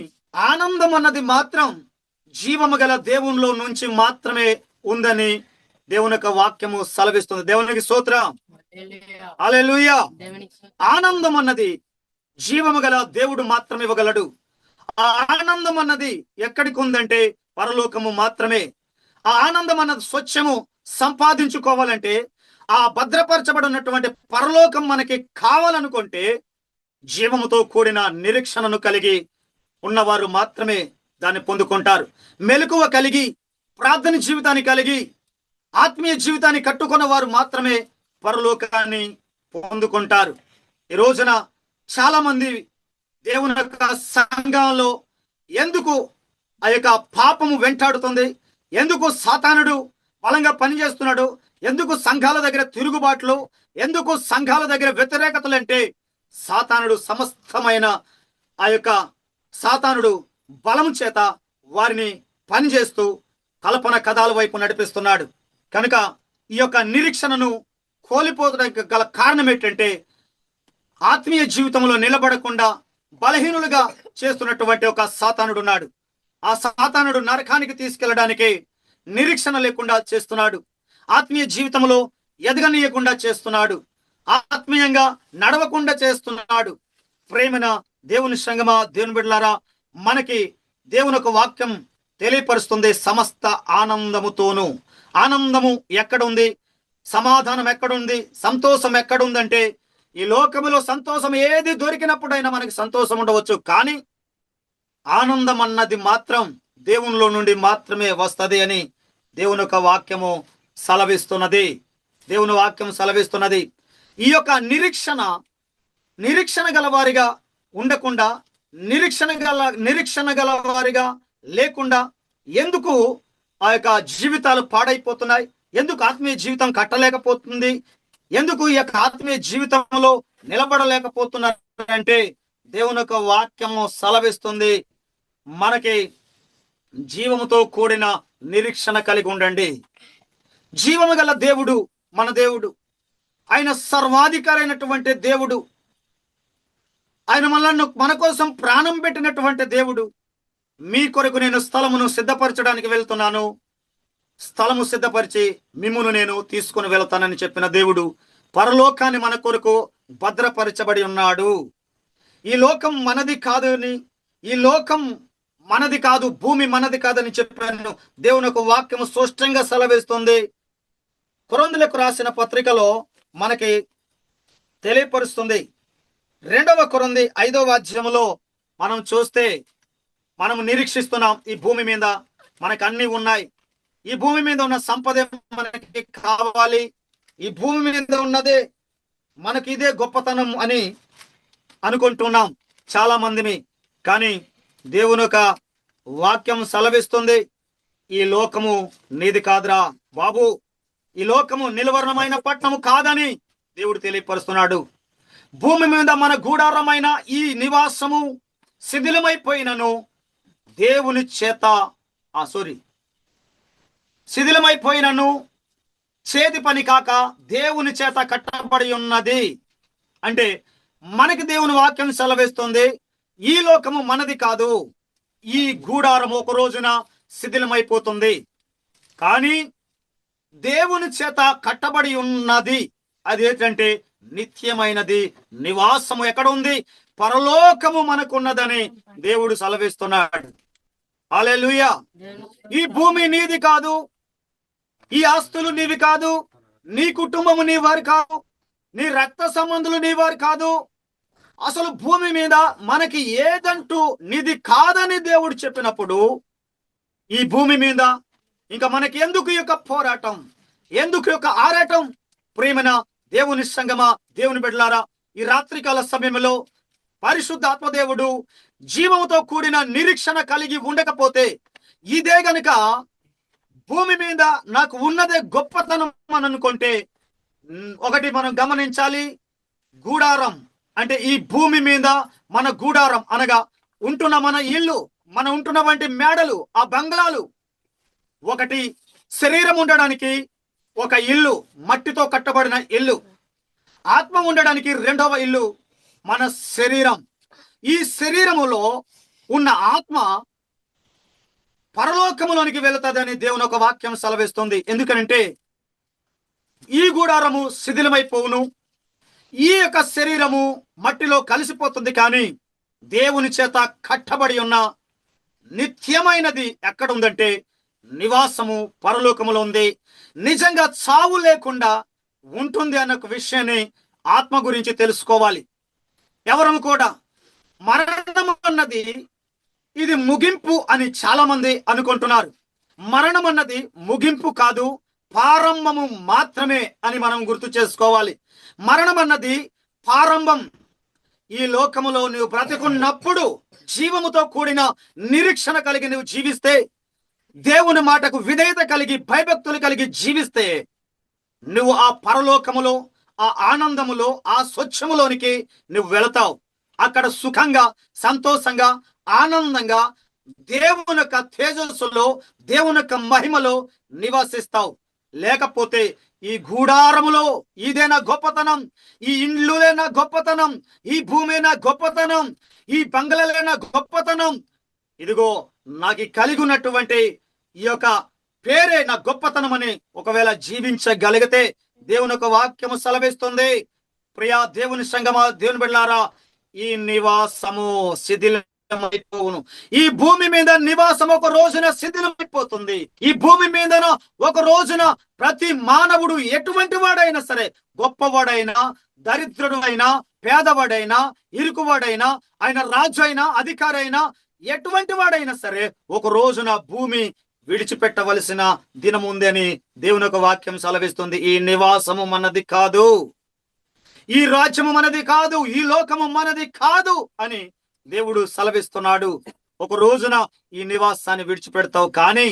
ఆనందం అన్నది మాత్రం జీవము గల దేవునిలో నుంచి మాత్రమే ఉందని దేవుని యొక్క వాక్యము సెలవిస్తుంది. దేవునికి స్తోత్రం, హల్లెలూయా. ఆనందం అన్నది జీవము గల దేవుడు మాత్రమే ఇవ్వగలడు. ఆ ఆనందం అన్నది ఎక్కడికి ఉందంటే పరలోకము మాత్రమే. ఆ ఆనందం అన్నది స్వచ్ఛము సంపాదించుకోవాలంటే, ఆ భద్రపరచబడినటువంటి పరలోకం మనకి కావాలనుకుంటే జీవముతో కూడిన నిరీక్షణను కలిగి ఉన్నవారు మాత్రమే దాన్ని పొందుకుంటారు. మెలకువ కలిగి ప్రార్థన జీవితాన్ని కలిగి ఆత్మీయ జీవితాన్ని కట్టుకున్న వారు మాత్రమే పరలోకాన్ని పొందుకుంటారు. ఈ రోజున చాలా మంది దేవుని యొక్క సంఘంలో ఎందుకు ఆ యొక్క పాపము వెంటాడుతుంది, ఎందుకు సాతానుడు బలంగా పనిచేస్తున్నాడు, ఎందుకు సంఘాల దగ్గర తిరుగుబాట్లు, ఎందుకు సంఘాల దగ్గర వ్యతిరేకతలు అంటే సాతానుడు సమస్తమైన ఆ యొక్క సాతానుడు బలం చేత వారిని పనిచేస్తూ కల్పన కథల వైపు నడిపిస్తున్నాడు. కనుక ఈ యొక్క నిరీక్షణను కోల్పోవడానికి గల కారణం ఏంటంటే ఆత్మీయ జీవితంలో నిలబడకుండా బలహీనులుగా చేస్తున్నటువంటి ఒక సాతానుడు ఉన్నాడు. ఆ సాతానుడు నరకానికి తీసుకెళ్లడానికి నిరీక్షణ లేకుండా చేస్తున్నాడు. ఆత్మీయ జీవితంలో ఎదగనీయకుండా చేస్తున్నాడు. ఆత్మీయంగా నడవకుండా చేస్తున్నాడు. ప్రేమన దేవుని సంగమా, దేవుని బిడ్డలారా, మనకి దేవుని యొక్క వాక్యం తెలియపరుస్తుంది. సమస్త ఆనందముతోను. ఆనందము ఎక్కడుంది, సమాధానం ఎక్కడుంది, సంతోషం ఎక్కడుందంటే ఈ లోకములో సంతోషం ఏది దొరికినప్పుడైనా మనకి సంతోషం ఉండవచ్చు, కానీ ఆనందం అన్నది మాత్రం దేవునిలో నుండి మాత్రమే వస్తది అని దేవుని యొక్క వాక్యము సెలవిస్తున్నది. దేవుని వాక్యం సెలవిస్తున్నది. ఈ యొక్క నిరీక్షణ గల వారిగా ఉండకుండా, నిరీక్షణ గల వారిగా లేకుండా ఎందుకు ఆ యొక్క జీవితాలు పాడైపోతున్నాయి, ఎందుకు ఆత్మీయ జీవితం కట్టలేకపోతుంది, ఎందుకు ఈ యొక్క ఆత్మీయ జీవితంలో నిలబడలేకపోతున్నారంటే దేవుని యొక్క వాక్యము సెలవిస్తుంది, మనకి జీవముతో కూడిన నిరీక్షణ కలిగి ఉండండి. జీవము గల దేవుడు మన దేవుడు. ఆయన సర్వాధికారి అయినటువంటి దేవుడు. ఆయన మన కోసం ప్రాణం పెట్టినటువంటి దేవుడు. మీ కొరకు నేను స్థలమును సిద్ధపరచడానికి వెళ్తున్నాను, స్థలము సిద్ధపరిచి మిమ్మును నేను తీసుకుని వెళ్తానని చెప్పిన దేవుడు పరలోకాన్ని మన కొరకు భద్రపరచబడి ఉన్నాడు. ఈ లోకం మనది కాదని, ఈ లోకం మనది కాదు, భూమి మనది కాదని చెప్పాను. దేవుని యొక్క వాక్యము స్పష్టంగా సెలవిస్తుంది. కొరింథీయులకు రాసిన పత్రికలో మనకి తెలియపరుస్తుంది. 2వ కొరింథీ 5వ అధ్యాయములో మనం చూస్తే మనం నిరీక్షిస్తున్నాం ఈ భూమి మీద మనకు అన్ని ఉన్నాయి, ఈ భూమి మీద ఉన్న సంపద మనకి కావాలి, ఈ భూమి మీద ఉన్నదే మనకి ఇదే గొప్పతనం అని అనుకుంటున్నాం చాలా మందిని. కానీ దేవుని యొక్క వాక్యం సెలవిస్తుంది, ఈ లోకము నీది కాదురా బాబు, ఈ లోకము నిలవరణమైన పట్టణము కాదని దేవుడు తెలియపరుస్తున్నాడు. భూమి మీద మన గూడారమైన ఈ నివాసము శిథిలమైపోయినను దేవుని చేత శిథిలమైపోయినను చేతి పని కాక దేవుని చేత కట్టబడి ఉన్నది. అంటే మనకి దేవుని వాక్యం సెలవిస్తుంది, ఈ లోకము మనది కాదు, ఈ గూడారం ఒక రోజున శిథిలమైపోతుంది, కానీ దేవుని చేత కట్టబడి ఉన్నది. అదేంటంటే నిత్యమైనది నివాసము ఎక్కడ ఉంది? పరలోకము మనకున్నదని దేవుడు సెలవిస్తున్నాడు. హల్లెలూయా. ఈ భూమి నీది కాదు, ఈ ఆస్తులు నీవి కాదు, నీ కుటుంబము నీ వారి కాదు, నీ రక్త సంబంధులు నీ వారి కాదు. అసలు భూమి మీద మనకి ఏదంటూ నీది కాదని దేవుడు చెప్పినప్పుడు ఈ భూమి మీద ఇంకా మనకి ఎందుకు ఈ యొక్క పోరాటం, ఎందుకు ఈ యొక్క ఆరాటం? ప్రియమైన దేవుని సంగమా, దేవుని బిడ్డలారా, ఈ రాత్రికాల సమయంలో పరిశుద్ధాత్మదేవుడు జీవముతో కూడిన నిరీక్షణ కలిగి ఉండకపోతే, ఇదే గనుక భూమి మీద నాకు ఉన్నదే గొప్పతనం అని అనుకుంటే, ఒకటి మనం గమనించాలి, గూడారం అంటే ఈ భూమి మీద మన గూడారం అనగా ఉంటున్న మన ఇల్లు, మనం ఉంటున్నటువంటి మేడలు, ఆ బంగ్లాలు, ఒకటి శరీరం ఉండడానికి ఒక ఇల్లు, మట్టితో కట్టబడిన ఇల్లు. ఆత్మ ఉండడానికి 2వ ఇల్లు మన శరీరం. ఈ శరీరములో ఉన్న ఆత్మ పరలోకములోనికి వెళుతుందని దేవుని ఒక వాక్యం సెలవిస్తుంది. ఎందుకంటే ఈ గూడారము శిథిలమైపోవును, ఈ యొక్క శరీరము మట్టిలో కలిసిపోతుంది, కానీ దేవుని చేత కట్టబడి ఉన్న నిత్యమైనది ఎక్కడ ఉందంటే నివాసము పరలోకములో ఉంది. నిజంగా చావు లేకుండా ఉంటుంది అన్న ఒక విషయాన్ని ఆత్మ గురించి తెలుసుకోవాలి. ఎవరము కూడా మరణం అన్నది ఇది ముగింపు అని చాలా మంది అనుకుంటున్నారు. మరణం అన్నది ముగింపు కాదు, ప్రారంభము మాత్రమే అని మనం గుర్తు చేసుకోవాలి. మరణం అన్నది ప్రారంభం. ఈ లోకములో నువ్వు బ్రతికున్నప్పుడు జీవముతో కూడిన నిరీక్షణ కలిగి నువ్వు జీవిస్తే, దేవుని మాటకు విధేయత కలిగి భయభక్తులు కలిగి జీవిస్తే, నువ్వు ఆ పరలోకములో, ఆ ఆనందములో, ఆ స్వచ్ఛములోనికి నువ్వు వెళతావు. అక్కడ సుఖంగా, సంతోషంగా, ఆనందంగా దేవుని యొక్క తేజస్సులో, దేవుని యొక్క మహిమలో నివసిస్తావు. లేకపోతే ఈ గూడారములో ఇదేనా గొప్పతనం, ఈ ఇండ్లులేనా గొప్పతనం, ఈ భూమేనా గొప్పతనం, ఈ బంగ్లాలేనా గొప్పతనం, ఇదిగో నాకు కలిగి ఉన్నటువంటి ఈ యొక్క పేరే నా గొప్పతనం అని ఒకవేళ జీవించగలిగితే, దేవుని యొక్క వాక్యము సెలవిస్తుంది, ప్రియా దేవుని సంగమా, దేవుని బిడ్డలారా, ఈ నివాసము శిథిలమైపోవును. ఈ భూమి మీద నివాసం ఒక రోజున శిథిలమైపోతుంది. ఈ భూమి మీద ఒక రోజున ప్రతి మానవుడు ఎటువంటి వాడైనా సరే, గొప్పవాడైనా, దరిద్రుడు అయినా, పేదవాడైనా, ఇరుకువాడైనా, ఆయన రాజు అయినా, అధికారి అయినా, ఎటువంటి వాడైనా సరే ఒక రోజున భూమి విడిచిపెట్టవలసిన దినం ఉంది అని దేవుని యొక్క వాక్యం సెలవిస్తుంది. ఈ నివాసము మనది కాదు, ఈ రాజ్యము మనది కాదు, ఈ లోకము మనది కాదు అని దేవుడు సెలవిస్తున్నాడు. ఒక రోజున ఈ నివాసాన్ని విడిచిపెడతావు, కానీ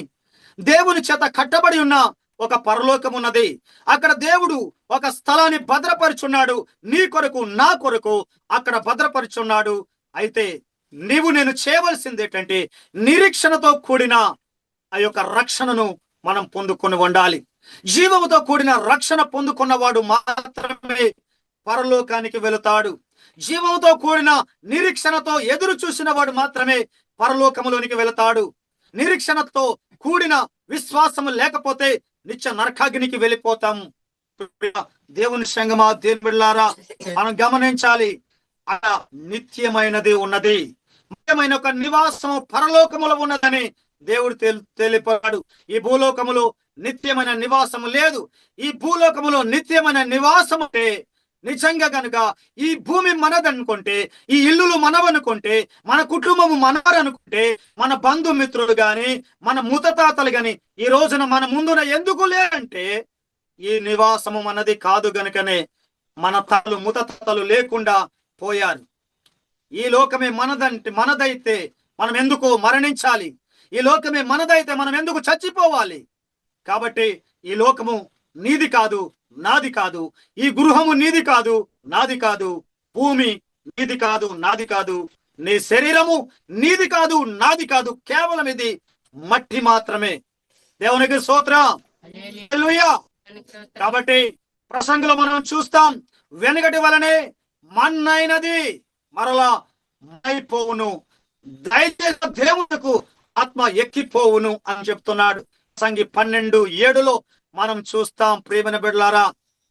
దేవుని చేత కట్టబడి ఉన్న ఒక పరలోకం ఉన్నది. అక్కడ దేవుడు ఒక స్థలాన్ని భద్రపరుచున్నాడు, నీ కొరకు, నా కొరకు అక్కడ భద్రపరుచున్నాడు. అయితే నీవు నేను చేయవలసింది ఏంటంటే నిరీక్షణతో కూడిన ఆ యొక్క రక్షణను మనం పొందుకొని ఉండాలి. జీవముతో కూడిన రక్షణ పొందుకున్నవాడు మాత్రమే పరలోకానికి వెళుతాడు. జీవంతో కూడిన నిరీక్షణతో ఎదురు చూసిన వాడు మాత్రమే పరలోకములోనికి వెళతాడు. నిరీక్షణతో కూడిన విశ్వాసము లేకపోతే నిత్య నరకాగ్నికి వెళ్ళిపోతాం. దేవుని సంగమా, దేవుని బిడ్డలారా, మనం గమనించాలి, నిత్యమైనది ఉన్నది, ముఖ్యమైన ఒక నివాసము పరలోకములో ఉన్నదని దేవుడు తెలిపాడు. ఈ భూలోకములో నిత్యమైన నివాసము లేదు. ఈ భూలోకములో నిత్యమైన నివాసం అంటే నిజంగా కనుక ఈ భూమి మనదనుకుంటే, ఈ ఇల్లులు మనవనుకుంటే, మన కుటుంబము మనవరనుకుంటే, మన బంధుమిత్రులు గాని మన ముతతాతలు గాని ఈ రోజున మన ముందున ఎందుకు లేరంటే ఈ నివాసము మనది కాదు గనుకనే మన తల్లు ముతతాతలు లేకుండా పోయారు. ఈ లోకమే మనదైతే మనం ఎందుకు మరణించాలి? ఈ లోకమే మనదైతే మనం ఎందుకు చచ్చిపోవాలి? కాబట్టి ఈ లోకము నీది కాదు, నాది కాదు. ఈ గృహము నీది కాదు, నాది కాదు. భూమి నీది కాదు, నాది కాదు. నీ శరీరము నీది కాదు, నాది కాదు. కేవలం ఇది మట్టి మాత్రమే. దేవునికి స్తోత్రం. హల్లెలూయా. కాబట్టి ప్రసంగంలో మనం చూస్తాం, వెనకటి వలనే మన్నైనది మరలా అయిపోవును, దయచేసి దేవునికి ఆత్మ ఎక్కిపోవును అని చెప్తున్నాడు. ప్రసంగి 12:7 మనం చూస్తాం. ప్రియమైన బిడ్డలారా,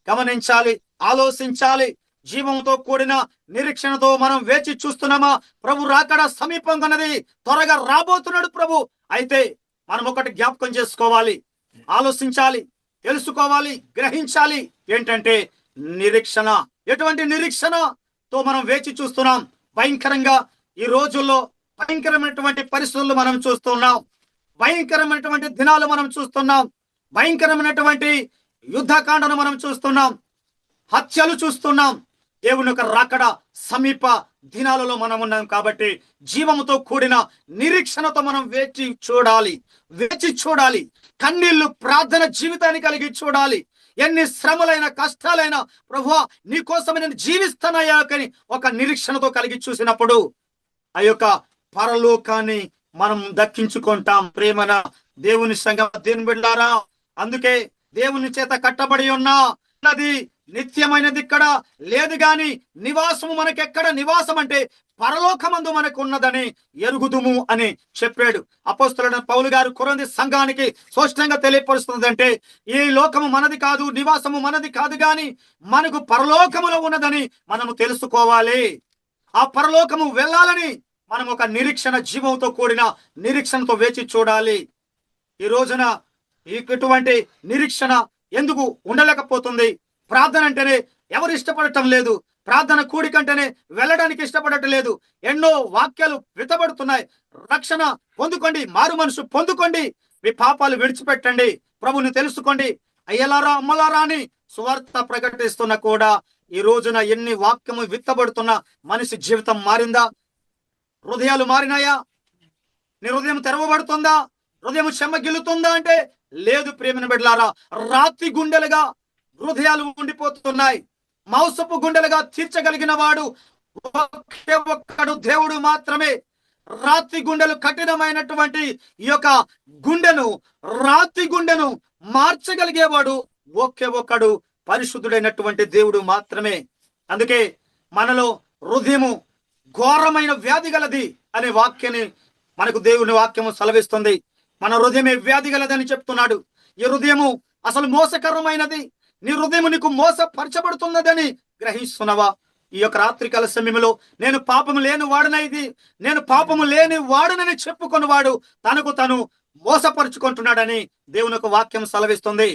గమనించాలి, ఆలోచించాలి. జీవంతో కూడిన నిరీక్షణతో మనం వేచి చూస్తున్నామా? ప్రభు రాకడ సమీపంగా ఉన్నది, త్వరగా రాబోతున్నాడు ప్రభు. అయితే మనం ఒకటి జ్ఞాపకం చేసుకోవాలి, ఆలోచించాలి, తెలుసుకోవాలి, గ్రహించాలి. ఏంటంటే నిరీక్షణ. ఎటువంటి నిరీక్షణతో మనం వేచి చూస్తున్నాం? భయంకరంగా ఈ రోజుల్లో భయంకరమైనటువంటి పరిస్థితులు మనం చూస్తున్నాం. భయంకరమైనటువంటి దినాలు మనం చూస్తున్నాం. భయంకరమైనటువంటి యుద్ధకాండను మనం చూస్తున్నాం. హత్యలు చూస్తున్నాం. దేవుని యొక్క రాకడ సమీప దినాలలో మనం ఉన్నాం. కాబట్టి జీవముతో కూడిన నిరీక్షణతో మనం వేచి చూడాలి. కన్నీళ్లు ప్రార్థన జీవితాన్ని కలిగి చూడాలి. ఎన్ని శ్రమలైన కష్టాలైనా ప్రభువా నీ కోసం నేను జీవిస్తానయ్యా అని ఒక నిరీక్షణతో కలిగి చూసినప్పుడు ఆ యొక్క పరలోకాన్ని మనం దక్కించుకుంటాం. ప్రేమన దేవుని సంగమ దేవుని బిడ్డలారా, అందుకే దేవుని చేత కట్టబడి ఉన్నది నిత్యమైనది ఇక్కడ లేదు గాని నివాసము మనకెక్కడ? నివాసం అంటే పరలోకమందు మనకు ఉన్నదని ఎరుగుదుము అని చెప్పాడు అపోస్తలుడైన పౌలు గారు. కొరింథీ సంఘానికి స్పష్టంగా తెలియపరుస్తుందంటే ఈ లోకము మనది కాదు, నివాసము మనది కాదు గాని మనకు పరలోకములో ఉన్నదని మనము తెలుసుకోవాలి. ఆ పరలోకము వెళ్ళాలని మనం ఒక నిరీక్షణ, జీవంతో కూడిన నిరీక్షణతో వేచి చూడాలి. ఈ రోజున ఇటువంటి నిరీక్షణ ఎందుకు ఉండలేకపోతుంది? ప్రార్థన అంటేనే ఎవరు ఇష్టపడటం లేదు. ప్రార్థన కూడికంటేనే వెళ్ళడానికి ఇష్టపడటం లేదు. ఎన్నో వాక్యాలు విత్తబడుతున్నాయి. రక్షణ పొందుకోండి, మారు మనసు పొందుకోండి, మీ పాపాలు విడిచిపెట్టండి, ప్రభుని తెలుసుకోండి, అయ్యలారా అమ్మలారా అని సువార్త ప్రకటిస్తున్నా కూడా ఈ రోజున ఎన్ని వాక్యము విత్తబడుతున్నా మనిషి జీవితం మారిందా? హృదయాలు మారినాయా? నీ హృదయం తెరవబడుతుందా? హృదయం చెమ్మగిల్లుతుందా అంటే లేదు. ప్రేమను బిడ్డలారా, రాతి గుండెలుగా హృదయాలు ఉండిపోతున్నాయి. మాంసపు గుండెలుగా తీర్చగలిగిన వాడు ఒకే ఒక్కడు దేవుడు మాత్రమే. రాతి గుండెలు కఠినమైనటువంటి ఈ యొక్క రాతి గుండెను మార్చగలిగేవాడు ఒకే ఒక్కడు, పరిశుద్ధుడైనటువంటి దేవుడు మాత్రమే. అందుకే మనలో హృదయము ఘోరమైన వ్యాధి గలది అనే వాక్యాన్ని మనకు దేవుని వాక్యము సెలవిస్తుంది. మన హృదయమే వ్యాధి గలదని చెప్తున్నాడు. ఈ హృదయము అసలు మోసకరమైనది. నీ హృదయం నీకు మోసపరచబడుతున్నదని గ్రహిస్తున్నావా? ఈ యొక్క రాత్రికాల సమయంలో నేను పాపము లేని వాడునని చెప్పుకున్నవాడు తనకు తను మోసపరుచుకుంటున్నాడని దేవుని యొక్క వాక్యం సెలవిస్తుంది.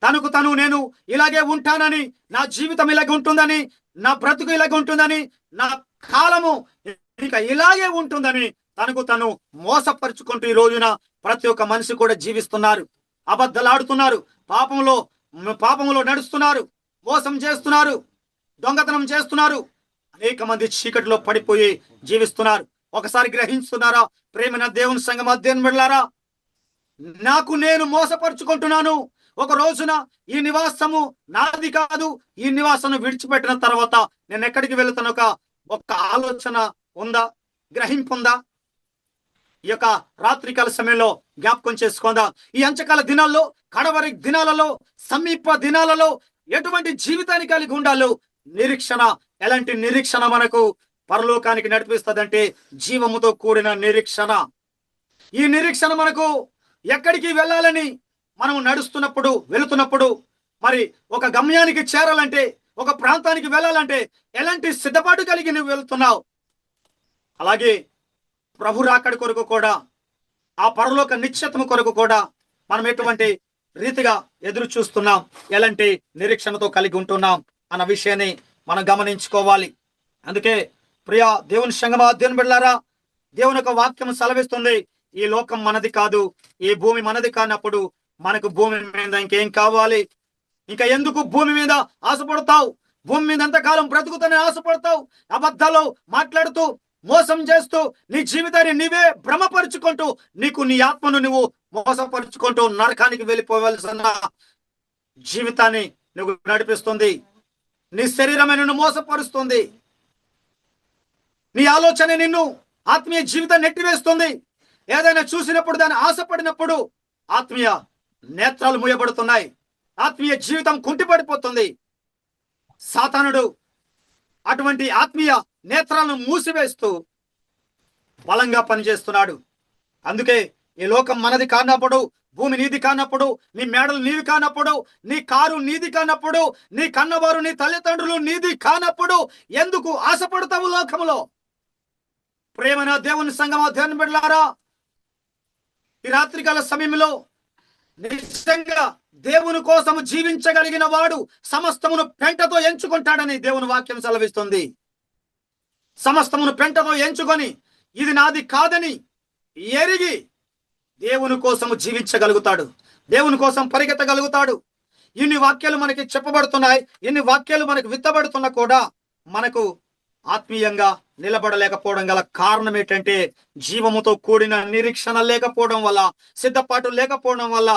తనకు తను నేను ఇలాగే ఉంటానని, నా జీవితం ఇలాగే ఉంటుందని, నా బ్రతుకు ఇలాగే ఉంటుందని, నా కాలము ఇక ఇలాగే ఉంటుందని తనకు తను మోసపరుచుకుంటూ ఈ రోజున ప్రతి ఒక్క మనిషి కూడా జీవిస్తున్నారు. అబద్ధలాడుతున్నారు, పాపంలో నడుస్తున్నారు, మోసం చేస్తున్నారు, దొంగతనం చేస్తున్నారు. అనేక మంది చీకటిలో పడిపోయి జీవిస్తున్నారు. ఒకసారి గ్రహిస్తున్నారా? ప్రేమైన దేవుని సంఘం అధ్యయనం వెళ్ళారా? నాకు నేను మోసపరుచుకుంటున్నాను. ఒక రోజున ఈ నివాసము నాది కాదు, ఈ నివాసము విడిచిపెట్టిన తర్వాత నేను ఎక్కడికి వెళుతాను ఒక ఆలోచన ఉందా? గ్రహింపుందా? ఈ యొక్క రాత్రికాల సమయంలో జ్ఞాపకం చేసుకుందాం. ఈ అంచకాల దినాల్లో, కడవరి దినాలలో, సమీప దినాలలో ఎటువంటి జీవితాన్ని కలిగి ఉండాలో నిరీక్షణ. ఎలాంటి నిరీక్షణ మనకు పరలోకానికి నడిపిస్తుందంటే జీవముతో కూడిన నిరీక్షణ. ఈ నిరీక్షణ మనకు ఎక్కడికి వెళ్ళాలని మనం వెళుతున్నప్పుడు మరి ఒక గమ్యానికి చేరాలంటే, ఒక ప్రాంతానికి వెళ్ళాలంటే ఎలాంటి సిద్ధపాటు కలిగి నువ్వు వెళ్తున్నావు? అలాగే ప్రభు రాకడ కొరకు కూడా ఆ పరలోక నిశ్చితము కొరకు కూడా మనం ఎటువంటి రీతిగా ఎదురు చూస్తున్నాం, ఎలాంటి నిరీక్షణతో కలిగి ఉంటున్నాం అన్న విషయాన్ని మనం గమనించుకోవాలి. అందుకే ప్రియా దేవుని సంగమా, దేవుని బిడ్డలారా, దేవుని యొక్క వాక్యం సెలవిస్తుంది, ఈ లోకం మనది కాదు, ఈ భూమి మనది కానప్పుడు మనకు భూమి మీద ఇంకేం కావాలి? ఇంకా ఎందుకు భూమి మీద ఆశపడతావు? భూమి మీద ఎంతకాలం బ్రతుకుతానే ఆశపడతావు? అబద్ధాలు మాట్లాడుతూ, మోసం చేస్తూ, నీ జీవితాన్ని నీవే భ్రమపరుచుకుంటూ, నీ ఆత్మను నువ్వు మోసపరుచుకుంటూ నరకానికి వెళ్ళిపోవలసిన జీవితాన్ని నువ్వు నడిపిస్తుంది. నీ శరీరమే నిన్ను మోసపరుస్తుంది. నీ ఆలోచన నిన్ను ఆత్మీయ జీవితాన్ని నెట్టివేస్తుంది. ఏదైనా చూసినప్పుడు, దాన్ని ఆశపడినప్పుడు ఆత్మీయ నేత్రాలు మూయబడుతున్నాయి, ఆత్మీయ జీవితం కుంటిపడిపోతుంది. సాతానుడు అటువంటి ఆత్మీయ నేత్రాలను మూసివేస్తూ బలంగా పనిచేస్తున్నాడు. అందుకే ఈ లోకం మనది కానప్పుడు, భూమి నీది కానప్పుడు, నీ మేడలు నీవి కానప్పుడు, నీ కారు నీది కానప్పుడు, నీ కన్నవారు, నీ తల్లిదండ్రులు నీది కానప్పుడు ఎందుకు ఆశపడతావు లోకములో? ప్రేమన దేవుని సంగమా, దేవుని బిడ్డలారా, ఈ రాత్రికాల సమయంలో నిజంగా దేవుని కోసం జీవించగలిగిన వాడు సమస్తమును పెంటతో ఎంచుకుంటాడని దేవుని వాక్యం సెలవిస్తుంది. సమస్తమును పెంటతో ఎంచుకొని ఇది నాది కాదని ఎరిగి దేవుని కోసము జీవించగలుగుతాడు, దేవుని కోసం పరిగెత్తగలుగుతాడు. ఇన్ని వాక్యాలు మనకి చెప్పబడుతున్నాయి, ఇన్ని వాక్యాలు మనకు విత్తబడుతున్నా కూడా మనకు ఆత్మీయంగా నిలబడలేకపోవడం గల కారణం ఏంటంటే జీవముతో కూడిన నిరీక్షణ లేకపోవడం వల్ల, సిద్ధపాటు లేకపోవడం వల్ల.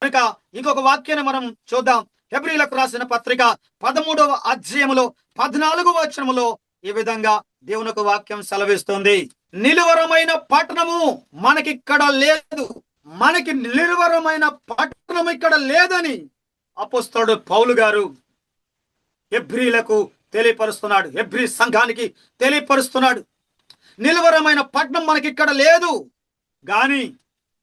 కనుక ఇంకొక వాక్యాన్ని మనం చూద్దాం. హెబ్రీలకు రాసిన పత్రిక 13వ అధ్యాయములో 14వ వచనములో ఈ విధంగా దేవుని యొక్క వాక్యం సెలవిస్తుంది, నిలువరమైన పట్టణము మనకిక్కడ లేదు, మనకి నిలువరమైన పట్టణం ఇక్కడ లేదని అపోస్తలుడు పౌలు గారు హెబ్రీలకు తెలియపరుస్తున్నాడు, హెబ్రీ సంఘానికి తెలియపరుస్తున్నాడు. నిలువరమైన పట్టణం మనకి ఇక్కడ లేదు, గాని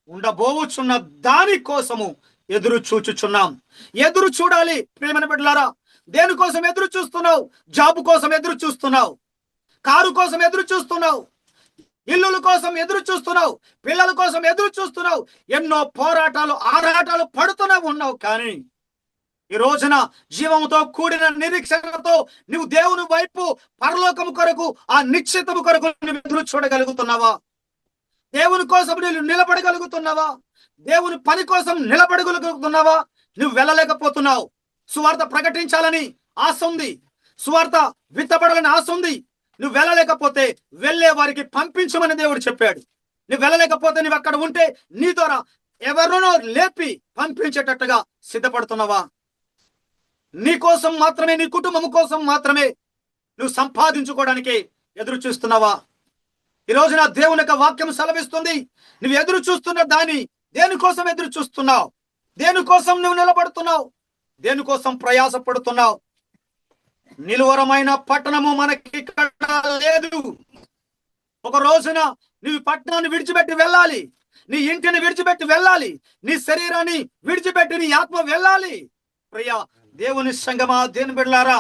ఉండబోచున్న దాని కోసము ఎదురు చూచుచున్నాం. ఎదురు చూడాలి ప్రేమన బిడ్డలారా. దేనికోసం ఎదురు చూస్తున్నావు? జాబు కోసం ఎదురు చూస్తున్నావు, కారు కోసం ఎదురు చూస్తున్నావు, ఇల్లుల కోసం ఎదురు చూస్తున్నావు, పిల్లల కోసం ఎదురు చూస్తున్నావు, ఎన్నో పోరాటాలు ఆరాటాలు పడుతూనే ఉన్నావు. కానీ ఈ రోజున జీవంతో కూడిన నిరీక్షణతో నువ్వు దేవుని వైపు, పరలోకము కొరకు, ఆ నిశ్చితము కొరకు నువ్వు ఎదురు చూడగలుగుతున్నావా? దేవుని కోసం నువ్వు నిలబడగలుగుతున్నావా? దేవుని పని కోసం నిలబడగలుగుతున్నావా? నువ్వు వెళ్ళలేకపోతున్నావు. సువార్త ప్రకటించాలని ఆశ ఉంది, సువార్త విత్తబడాలని ఆశ ఉంది. నువ్వు వెళ్ళలేకపోతే వెళ్ళే వారికి పంపించమని దేవుడు చెప్పాడు. నువ్వు వెళ్ళలేకపోతే నువ్వు అక్కడ ఉంటే నీ ద్వారా ఎవరినో లేపి పంపించేటట్టుగా సిద్ధపడుతున్నావా? నీ కోసం మాత్రమే, నీ కుటుంబం కోసం మాత్రమే నువ్వు సంపాదించుకోవడానికి ఎదురు చూస్తున్నావా? ఈ రోజున దేవుని యొక్క వాక్యం సెలవిస్తుంది, నువ్వు ఎదురు చూస్తున్న దాన్ని దేనికోసం ఎదురు చూస్తున్నావు? దేనికోసం నువ్వు నిలబడుతున్నావు? దేనికోసం ప్రయాసపడుతున్నావు? నిలువరమైన పట్టణము మనకి ఇక్కడ లేదు. ఒక రోజున నువ్వు పట్టణాన్ని విడిచిపెట్టి వెళ్ళాలి, నీ ఇంటిని విడిచిపెట్టి వెళ్ళాలి, నీ శరీరాన్ని విడిచిపెట్టి నీ ఆత్మ వెళ్ళాలి. ప్రియా దేవుని సంగమా, దేవుని బిడ్డలారా,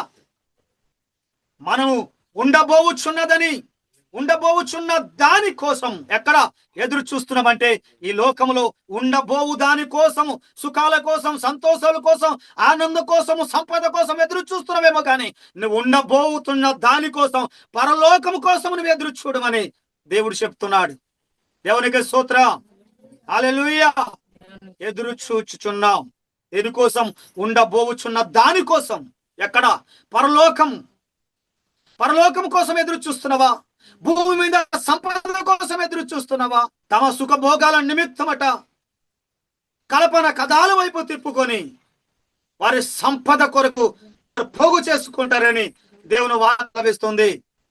మనము ఉండబోవుచున్న దాని కోసం ఎక్కడ ఎదురు చూస్తున్నామంటే ఈ లోకములో ఉండబోవు దాని కోసము, సుఖాల కోసం, సంతోషాల కోసం, ఆనందం కోసము, సంపద కోసం ఎదురు చూస్తున్నామేమో కానీ నువ్వు ఉండబోతున్న దాని కోసం, పరలోకము కోసం నువ్వు ఎదురు చూడమని దేవుడు చెప్తున్నాడు. దేవునికి స్తోత్రం, హల్లెలూయా. ఎదురు చూచుచున్నాం దేనికోసం? ఉండబోవుచున్న దానికోసం. ఎక్కడ? పరలోకం కోసం ఎదురు చూస్తున్నావా? భూమి మీద సంపద కోసం ఎదురు చూస్తున్నావా? తమ సుఖభోగాల నిమిత్తమట కల్పన కథాల వైపు తిప్పుకొని వారి సంపద కొరకు పోగు చేసుకుంటారని దేవుని వాక్యమిస్తుంది.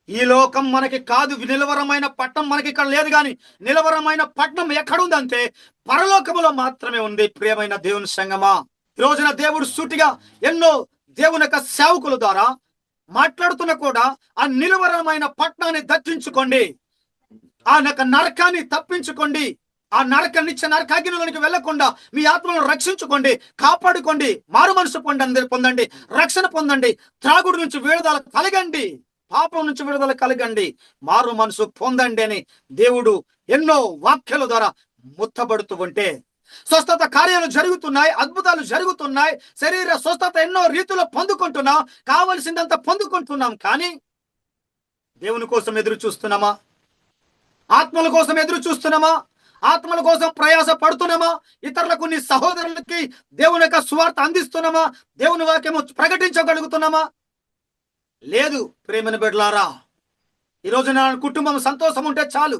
ఈ లోకం మనకి కాదు, నిలవరమైన పట్టణం మనకి ఇక్కడ లేదు. కానీ నిలవరమైన పట్టణం ఎక్కడుందంటే పరలోకములో మాత్రమే ఉంది. ప్రియమైన దేవుని సంగమా, ఈ రోజున దేవుడు సూటిగా ఎన్నో దేవుని యొక్క సేవకుల ద్వారా మాట్లాడుతున్నా కూడా ఆ నిలవరమైన పట్టణాన్ని దర్శించుకోండి, ఆ నరకాన్ని తప్పించుకోండి, ఆ నరకాగ్నిలోనికి వెళ్లకుండా మీ ఆత్మలను రక్షించుకోండి, కాపాడుకోండి, మారు మనసు పొందండి, రక్షణ పొందండి, త్రాగుడు నుంచి విడుదల కలగండి, పాపం నుంచి విడుదల కలగండి, మారు మనసు పొందండి అని దేవుడు ఎన్నో వాక్యాల ద్వారా ముత్తబడుతూ ఉంటే స్వస్థత కార్యాలు జరుగుతున్నాయి, అద్భుతాలు జరుగుతున్నాయి, శరీర స్వస్థత ఎన్నో రీతిలో పొందుకుంటున్నాం, కావలసిందంత పొందుకుంటున్నాం. కానీ దేవుని కోసం ఎదురు చూస్తున్నామా? ఆత్మల కోసం ఎదురు చూస్తున్నామా? ఆత్మల కోసం ప్రయాస పడుతున్నామా? ఇతరులకు, నీ సహోదరులకి దేవుని యొక్క సువార్త అందిస్తున్నామా? దేవుని వాక్యము ప్రకటించగలుగుతున్నామా? లేదు. ప్రేమను బిడ్డలారా, ఈరోజు నా కుటుంబం సంతోషం ఉంటే చాలు,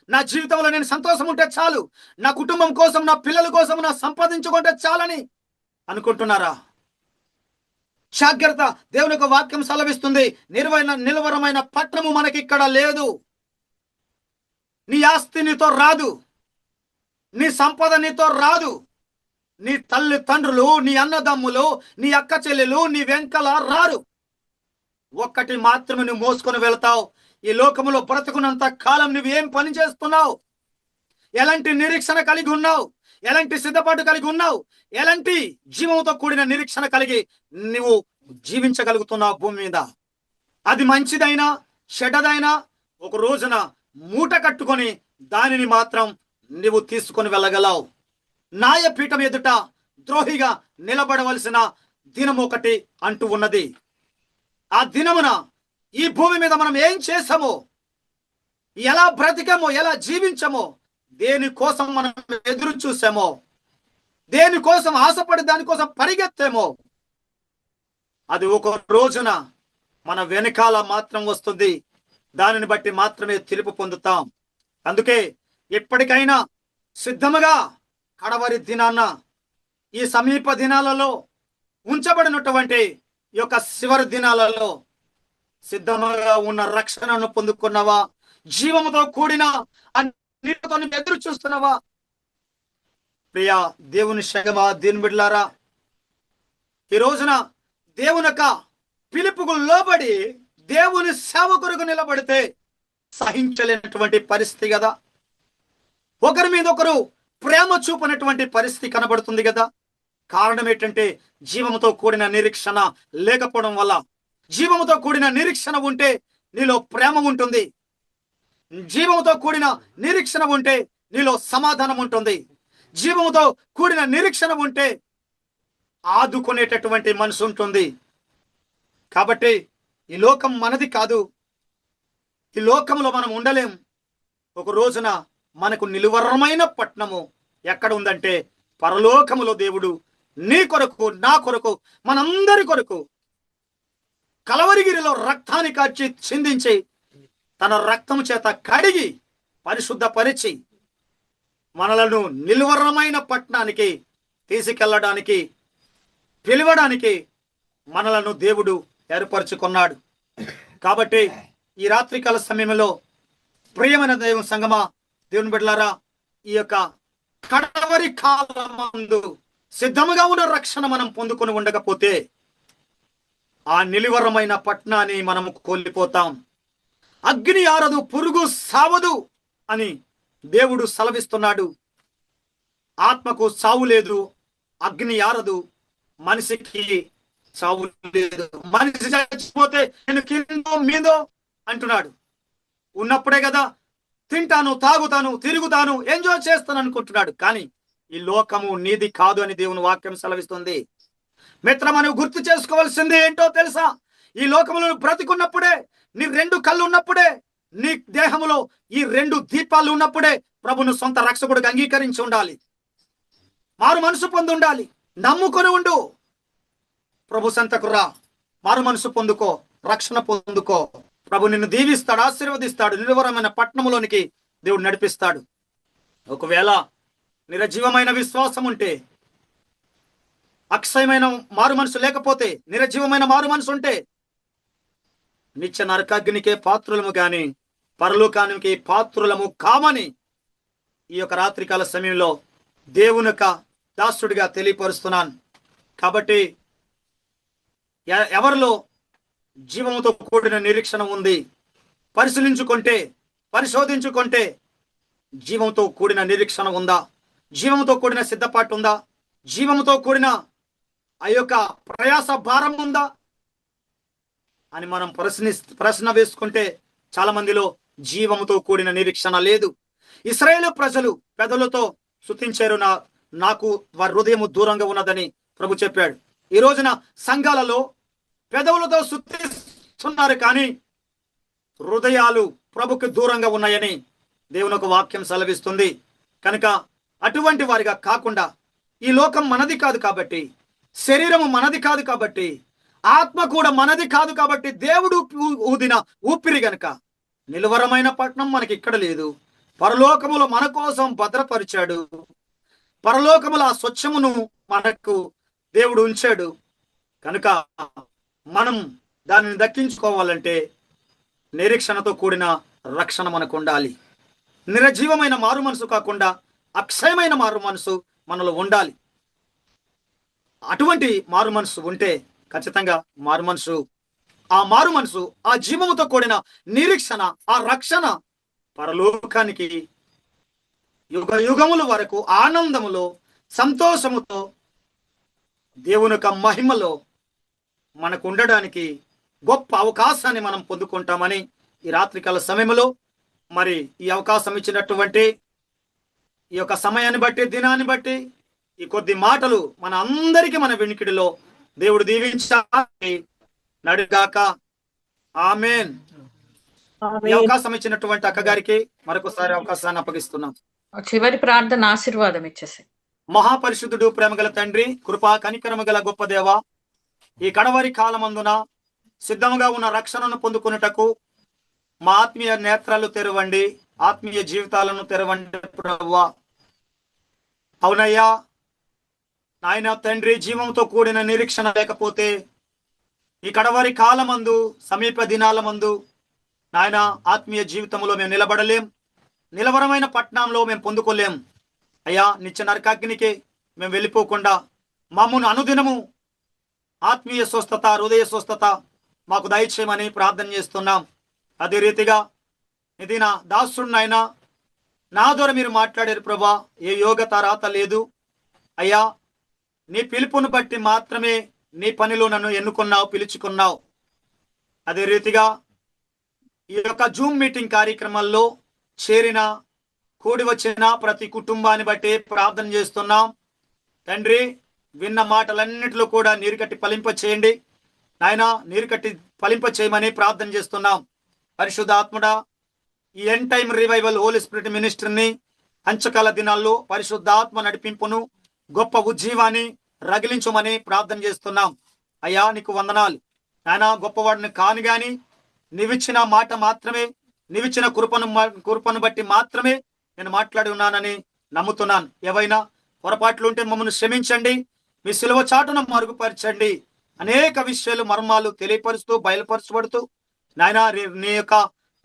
నా జీవితంలో నేను సంతోషం ఉంటే చాలు, నా కుటుంబం కోసం, నా పిల్లల కోసం నా సంపాదించుకుంటే చాలని అనుకుంటున్నారా? జాగ్రత్త. దేవుని యొక్క వాక్యం సెలవిస్తుంది, నిలవరమైన పట్టణము మనకి ఇక్కడ లేదు. నీ ఆస్తి నీతో రాదు, నీ సంపద నీతో రాదు, నీ తల్లి తండ్రులు, నీ అన్నదమ్ములు, నీ అక్క చెల్లెలు నీ వెంకల రారు. ఒక్కటి మాత్రమే నువ్వు మోసుకొని వెళ్తావు. ఈ లోకములో బ్రతుకున్నంత కాలం నువ్వు ఏం పని చేస్తున్నావు? ఎలాంటి నిరీక్షణ కలిగి ఉన్నావు? ఎలాంటి సిద్ధపాటు కలిగి ఉన్నావు? ఎలాంటి జీవంతో కూడిన నిరీక్షణ కలిగి నువ్వు జీవించగలుగుతున్నావు భూమి మీద? అది మంచిదైనా చెడ్డదైనా ఒక రోజున మూట కట్టుకొని దానిని మాత్రం నువ్వు తీసుకొని వెళ్ళగలవు. న్యాయపీఠం ఎదుట ద్రోహిగా నిలబడవలసిన దినం ఒకటి అంటూ ఉన్నది. ఆ దినమున ఈ భూమి మీద మనం ఏం చేసామో, ఎలా బ్రతికామో, ఎలా జీవించామో, దేనికోసం మనం ఎదురు చూసామో, దేనికోసం ఆశపడి దానికోసం పరిగెత్తామో, అది ఒక రోజున మన వెనకాల మాత్రం వస్తుంది. దానిని బట్టి మాత్రమే తీర్పు పొందుతాం. అందుకే ఎప్పటికైనా సిద్ధముగా కడవరి దినాన్న, ఈ సమీప దినాలలో ఉంచబడినటువంటి ఈ యొక్క చివరి దినాలలో సిద్ధముగా ఉన్న రక్షణను పొందుకున్నావా? జీవముతో కూడిన నీటితో ఎదురు చూస్తున్నావా? ప్రియా దేవుని శగమా, దీని బిడ్డలారా, ఈ రోజున దేవుని యొక్క పిలుపుకు లోబడి దేవుని సేవ కొరకు నిలబడితే సహించలేనటువంటి పరిస్థితి కదా. ఒకరి మీద ఒకరు ప్రేమ చూపనటువంటి పరిస్థితి కనబడుతుంది కదా. కారణం ఏంటంటే జీవముతో కూడిన నిరీక్షణ లేకపోవడం వల్ల. జీవముతో కూడిన నిరీక్షణ ఉంటే నీలో ప్రేమ ఉంటుంది. జీవముతో కూడిన నిరీక్షణ ఉంటే నీలో సమాధానం ఉంటుంది. జీవముతో కూడిన నిరీక్షణ ఉంటే ఆదుకునేటటువంటి మనసు ఉంటుంది. కాబట్టి ఈ లోకం మనది కాదు, ఈ లోకంలో మనం ఉండలేం. ఒక రోజున మనకు నిలువరమైన పట్టణము ఎక్కడ ఉందంటే పరలోకములో దేవుడు నీ కొరకు, నా కొరకు, మనందరి కొరకు కలవరిగిరిలో రక్తాన్ని కాచి చిందించి తన రక్తము చేత కడిగి పరిశుద్ధపరిచి మనలను నిలువరమైన పట్టణానికి తీసుకెళ్ళడానికి, పిలవడానికి మనలను దేవుడు ఏర్పరచుకున్నాడు. కాబట్టి ఈ రాత్రికాల సమయంలో ప్రియమైన దేవుని సంగమా, దేవుని బిడ్డలారా, ఈ యొక్క కడవరి కాలమందు సిద్ధముగా ఉన్న రక్షణ మనం పొందుకొని ఉండకపోతే ఆ నిలువరమైన పట్టణాన్ని మనము కోల్పోతాం. అగ్ని ఆరదు, పురుగు సావదు అని దేవుడు సెలవిస్తున్నాడు. ఆత్మకు సావు లేదు, అగ్ని ఆరదు, మనిషికి సావు లేదు. మనిషి చచ్చిపోతే నేను కిందో మీదో అంటున్నాడు. ఉన్నప్పుడే కదా తింటాను, తాగుతాను, తిరుగుతాను, ఎంజాయ్ చేస్తాను అనుకుంటున్నాడు. కానీ ఈ లోకము నీది కాదు అని దేవుని వాక్యం సెలవిస్తుంది. మిత్రమా, నువ్వు గుర్తు చేసుకోవాల్సింది ఏంటో తెలుసా? ఈ లోకములో బ్రతికున్నప్పుడే, నీ రెండు కళ్ళు ఉన్నప్పుడే, నీ దేహములో ఈ రెండు దీపాలు ఉన్నప్పుడే ప్రభును సొంత రక్షకుడిగా అంగీకరించి ఉండాలి. మారు మనసు పొంది ఉండాలి. నమ్ముకొని ఉండు. ప్రభు సంతకు రా, మారు మనసు పొందుకో, రక్షణ పొందుకో. ప్రభు నిన్ను దీవిస్తాడు, ఆశీర్వదిస్తాడు, నిలువరమైన పట్టణంలోనికి దేవుడు నడిపిస్తాడు. ఒకవేళ నిరజీవమైన విశ్వాసం ఉంటే, అక్షయమైన మారు మనసు లేకపోతే, నిరజీవమైన మారు మనసు ఉంటే నిత్య నరకాగ్నికే పాత్రులము గాని పరలోకానికి పాత్రులము కామని ఈ యొక్క రాత్రికాల సమయంలో దేవుని యొక్క దాసుడిగా తెలియపరుస్తున్నాను. కాబట్టి ఎవరిలో జీవముతో కూడిన నిరీక్షణ ఉంది పరిశోధించుకుంటే జీవంతో కూడిన నిరీక్షణ ఉందా? జీవంతో కూడిన సిద్ధపాటు ఉందా? జీవంతో కూడిన ఆ యొక్క ప్రయాస భారం ఉందా అని మనం ప్రశ్న వేసుకుంటే చాలా మందిలో జీవముతో కూడిన నిరీక్షణ లేదు. ఇశ్రాయేలు ప్రజలు పెదవులతో స్తుతించారు, నాకు వారి హృదయము దూరంగా ఉన్నదని ప్రభు చెప్పాడు. ఈ రోజున సంఘాలలో పెదవులతో స్తుతిస్తున్నారు కానీ హృదయాలు ప్రభుకి దూరంగా ఉన్నాయని దేవుని ఒక వాక్యం సెలవిస్తుంది. కనుక అటువంటి వారిగా కాకుండా, ఈ లోకం మనది కాదు కాబట్టి, శరీరము మనది కాదు కాబట్టి, ఆత్మ కూడా మనది కాదు కాబట్టి, దేవుడు ఊదిన ఊపిరి గనుక నిలువరమైన పట్టణం మనకి ఇక్కడ లేదు. పరలోకములో మన కోసం భద్రపరిచాడు. పరలోకములో ఆ స్వచ్ఛమును మనకు దేవుడు ఉంచాడు. కనుక మనం దానిని దక్కించుకోవాలంటే నిరీక్షణతో కూడిన రక్షణ మనకు ఉండాలి. నిర్జీవమైన మారు మనసు కాకుండా అక్షయమైన మారు మనసు మనలో ఉండాలి. అటువంటి మారు మనసు ఉంటే ఖచ్చితంగా మారు మనసు, ఆ మారు మనసు, ఆ జీవముతో కూడిన నిరీక్షణ, ఆ రక్షణ పరలోకానికి యుగ యుగముల వరకు ఆనందములో, సంతోషముతో, దేవుని యొక్క మహిమలో మనకు ఉండడానికి గొప్ప అవకాశాన్ని మనం పొందుకుంటామని ఈ రాత్రికాల సమయంలో మరి ఈ అవకాశం ఇచ్చినటువంటి ఈ యొక్క సమయాన్ని బట్టి, దినాన్ని బట్టి ఈ కొద్ది మాటలు మన అందరికీ మన వినికిడిలో దేవుడు దీవించాలి నడుగాక. ఆమేన్. ఈ అవకాశం ఇచ్చినటువంటి అక్కగారికి మరొకసారి అవకాశాన్ని అప్పగిస్తున్నాం. చివరి ప్రార్థన ఆశీర్వాదం ఇచ్చేసి. మహాపరిశుద్ధుడు, ప్రేమగల తండ్రి, కృపా కనికరము గల గొప్ప దేవ, ఈ కడవరి కాలమందున సిద్ధంగా ఉన్న రక్షణను పొందుకున్నటకు మా ఆత్మీయ నేత్రాలు తెరవండి, ఆత్మీయ జీవితాలను తెరవండి ప్రభువా. అవునయ్యా నాయన తండ్రి, జీవంతో కూడిన నిరీక్షణ లేకపోతే ఈ కడవరి కాలమందు, సమీప దినాల మందు నాయన ఆత్మీయ జీవితంలో మేము నిలబడలేం, నిలవరమైన పట్టణంలో మేము పొందుకోలేం. అయ్యా, నిత్య నరకాగ్నికి మేము వెళ్ళిపోకుండా మమ్మను అనుదినము ఆత్మీయ స్వస్థత, హృదయ స్వస్థత మాకు దయచేయమని ప్రార్థన చేస్తున్నాం. అదే రీతిగా ఇది నా దాసుడినైనా నా ద్వారా మీరు మాట్లాడారు ప్రభా. ఏ యోగ్యత రాత లేదు అయ్యా, నీ పిలుపును బట్టి మాత్రమే నీ పనిలో నన్ను ఎన్నుకున్నావు, పిలుచుకున్నావు. అదే రీతిగా ఈ యొక్క జూమ్ మీటింగ్ కార్యక్రమాల్లో చేరిన, కూడి వచ్చిన ప్రతి కుటుంబాన్ని బట్టి ప్రార్థన చేస్తున్నాం తండ్రి. విన్న మాటలన్నిటిలో కూడా నీరు కట్టి ఫలింప చేయండి నాయన, నీరు కట్టి ఫలింప చేయమని ప్రార్థన చేస్తున్నాం. పరిశుద్ధాత్ముడా, ఈ end time revival holy spirit మినిస్ట్రీని అంచకాల దినాల్లో పరిశుద్ధాత్మ నడిపింపును, గొప్ప ఉజ్జీవాన్ని రగిలించమని ప్రార్థన చేస్తున్నాం. అయ్యా నీకు వందనాలు నాయన. గొప్పవాడిని కాను గాని నీవిచ్చిన మాట మాత్రమే, నీవిచ్చిన కృపను బట్టి మాత్రమే నేను మాట్లాడి ఉన్నానని నమ్ముతున్నాను. ఏవైనా పొరపాట్లు ఉంటే మమ్మల్ని క్షమించండి, మీ సిలువ చాటును మరుగుపరచండి. అనేక విషయాలు, మర్మాలు తెలియపరుస్తూ, బయలుపరచబడుతూ నాయన నీ యొక్క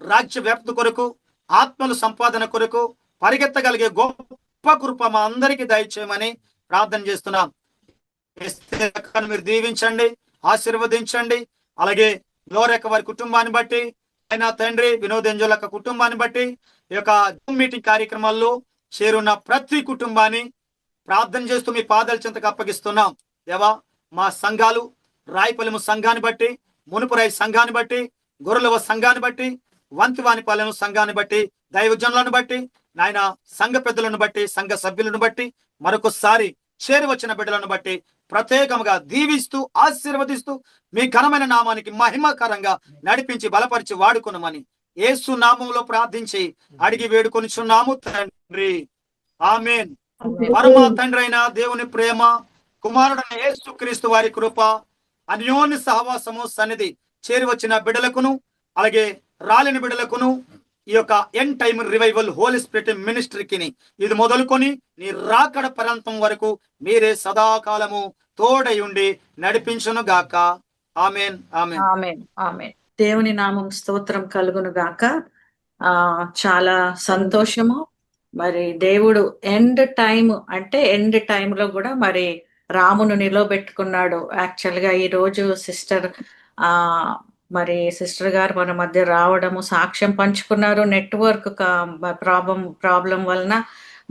రాజ్య వ్యాప్తి కొరకు, ఆత్మల సంపాదన కొరకు పరిగెత్తగలిగే గొప్ప కృప మా అందరికీ దయచేయమని ప్రార్థన చేస్తున్నాం. మీరు దీవించండి, ఆశీర్వదించండి. అలాగే లోరేక వారి కుటుంబాన్ని బట్టి ఆయన తండ్రి, వినోదెంజోల కుటుంబాన్ని బట్టి ఈ యొక్క జూమ్ మీటింగ్ కార్యక్రమాల్లో చేరున్న ప్రతి కుటుంబాన్ని ప్రార్థన చేస్తూ మీ పాదాల చెంతకు అప్పగిస్తున్నాం. దేవా, మా సంఘాలు, రాయపల్లెము సంఘాన్ని బట్టి, మునుపురాయి సంఘాన్ని బట్టి, గొర్రెలవ సంఘాన్ని బట్టి, వంతివానిపాలెం సంఘాన్ని బట్టి, దైవజనులను బట్టి నాయన, సంఘ పెద్దలను బట్టి, సంఘ సభ్యులను బట్టి, మరొకసారి చేరి వచ్చిన బిడ్డలను బట్టి ప్రత్యేకంగా దీవిస్తూ, ఆశీర్వదిస్తూ మీ ఘనమైన నామానికి మహిమకరంగా నడిపించి బలపరిచి వాడుకున్నామని యేసు నామంలో ప్రార్థించి అడిగి వేడుకొనిచున్నాము తండ్రి. ఆమేన్. పరమ తండ్రి అయిన దేవుని ప్రేమ, కుమారుడైన యేసు క్రీస్తు వారి కృప, అన్యోన్య సహవాసము, సన్నిధి చేరి వచ్చిన బిడ్డలకును అలాగే రాలిన బిడ్డలకును ఈ యొక్క end time revival holy spirit మినిస్ట్రీకి ఇది మొదలుకొని నీ రాకడ పర్యంతం వరకు మీరే సదాకాలము తోడై ఉండి నడిపించును గాక. ఆమేన్. ఆమేన్. ఆమేన్. ఆమేన్. దేవుని నామం స్తోత్రం కలుగును గాక. చాలా సంతోషము. మరి దేవుడు ఎండ్ టైమ్ అంటే ఎండ్ టైమ్ లో కూడా మరి రామును నిలవబెట్టుకున్నాడు. యాక్చువల్ గా ఈ రోజు మరి సిస్టర్ గారు మన మధ్య రావడము, సాక్ష్యం పంచుకున్నారు. నెట్వర్క్ ప్రాబ్లం వలన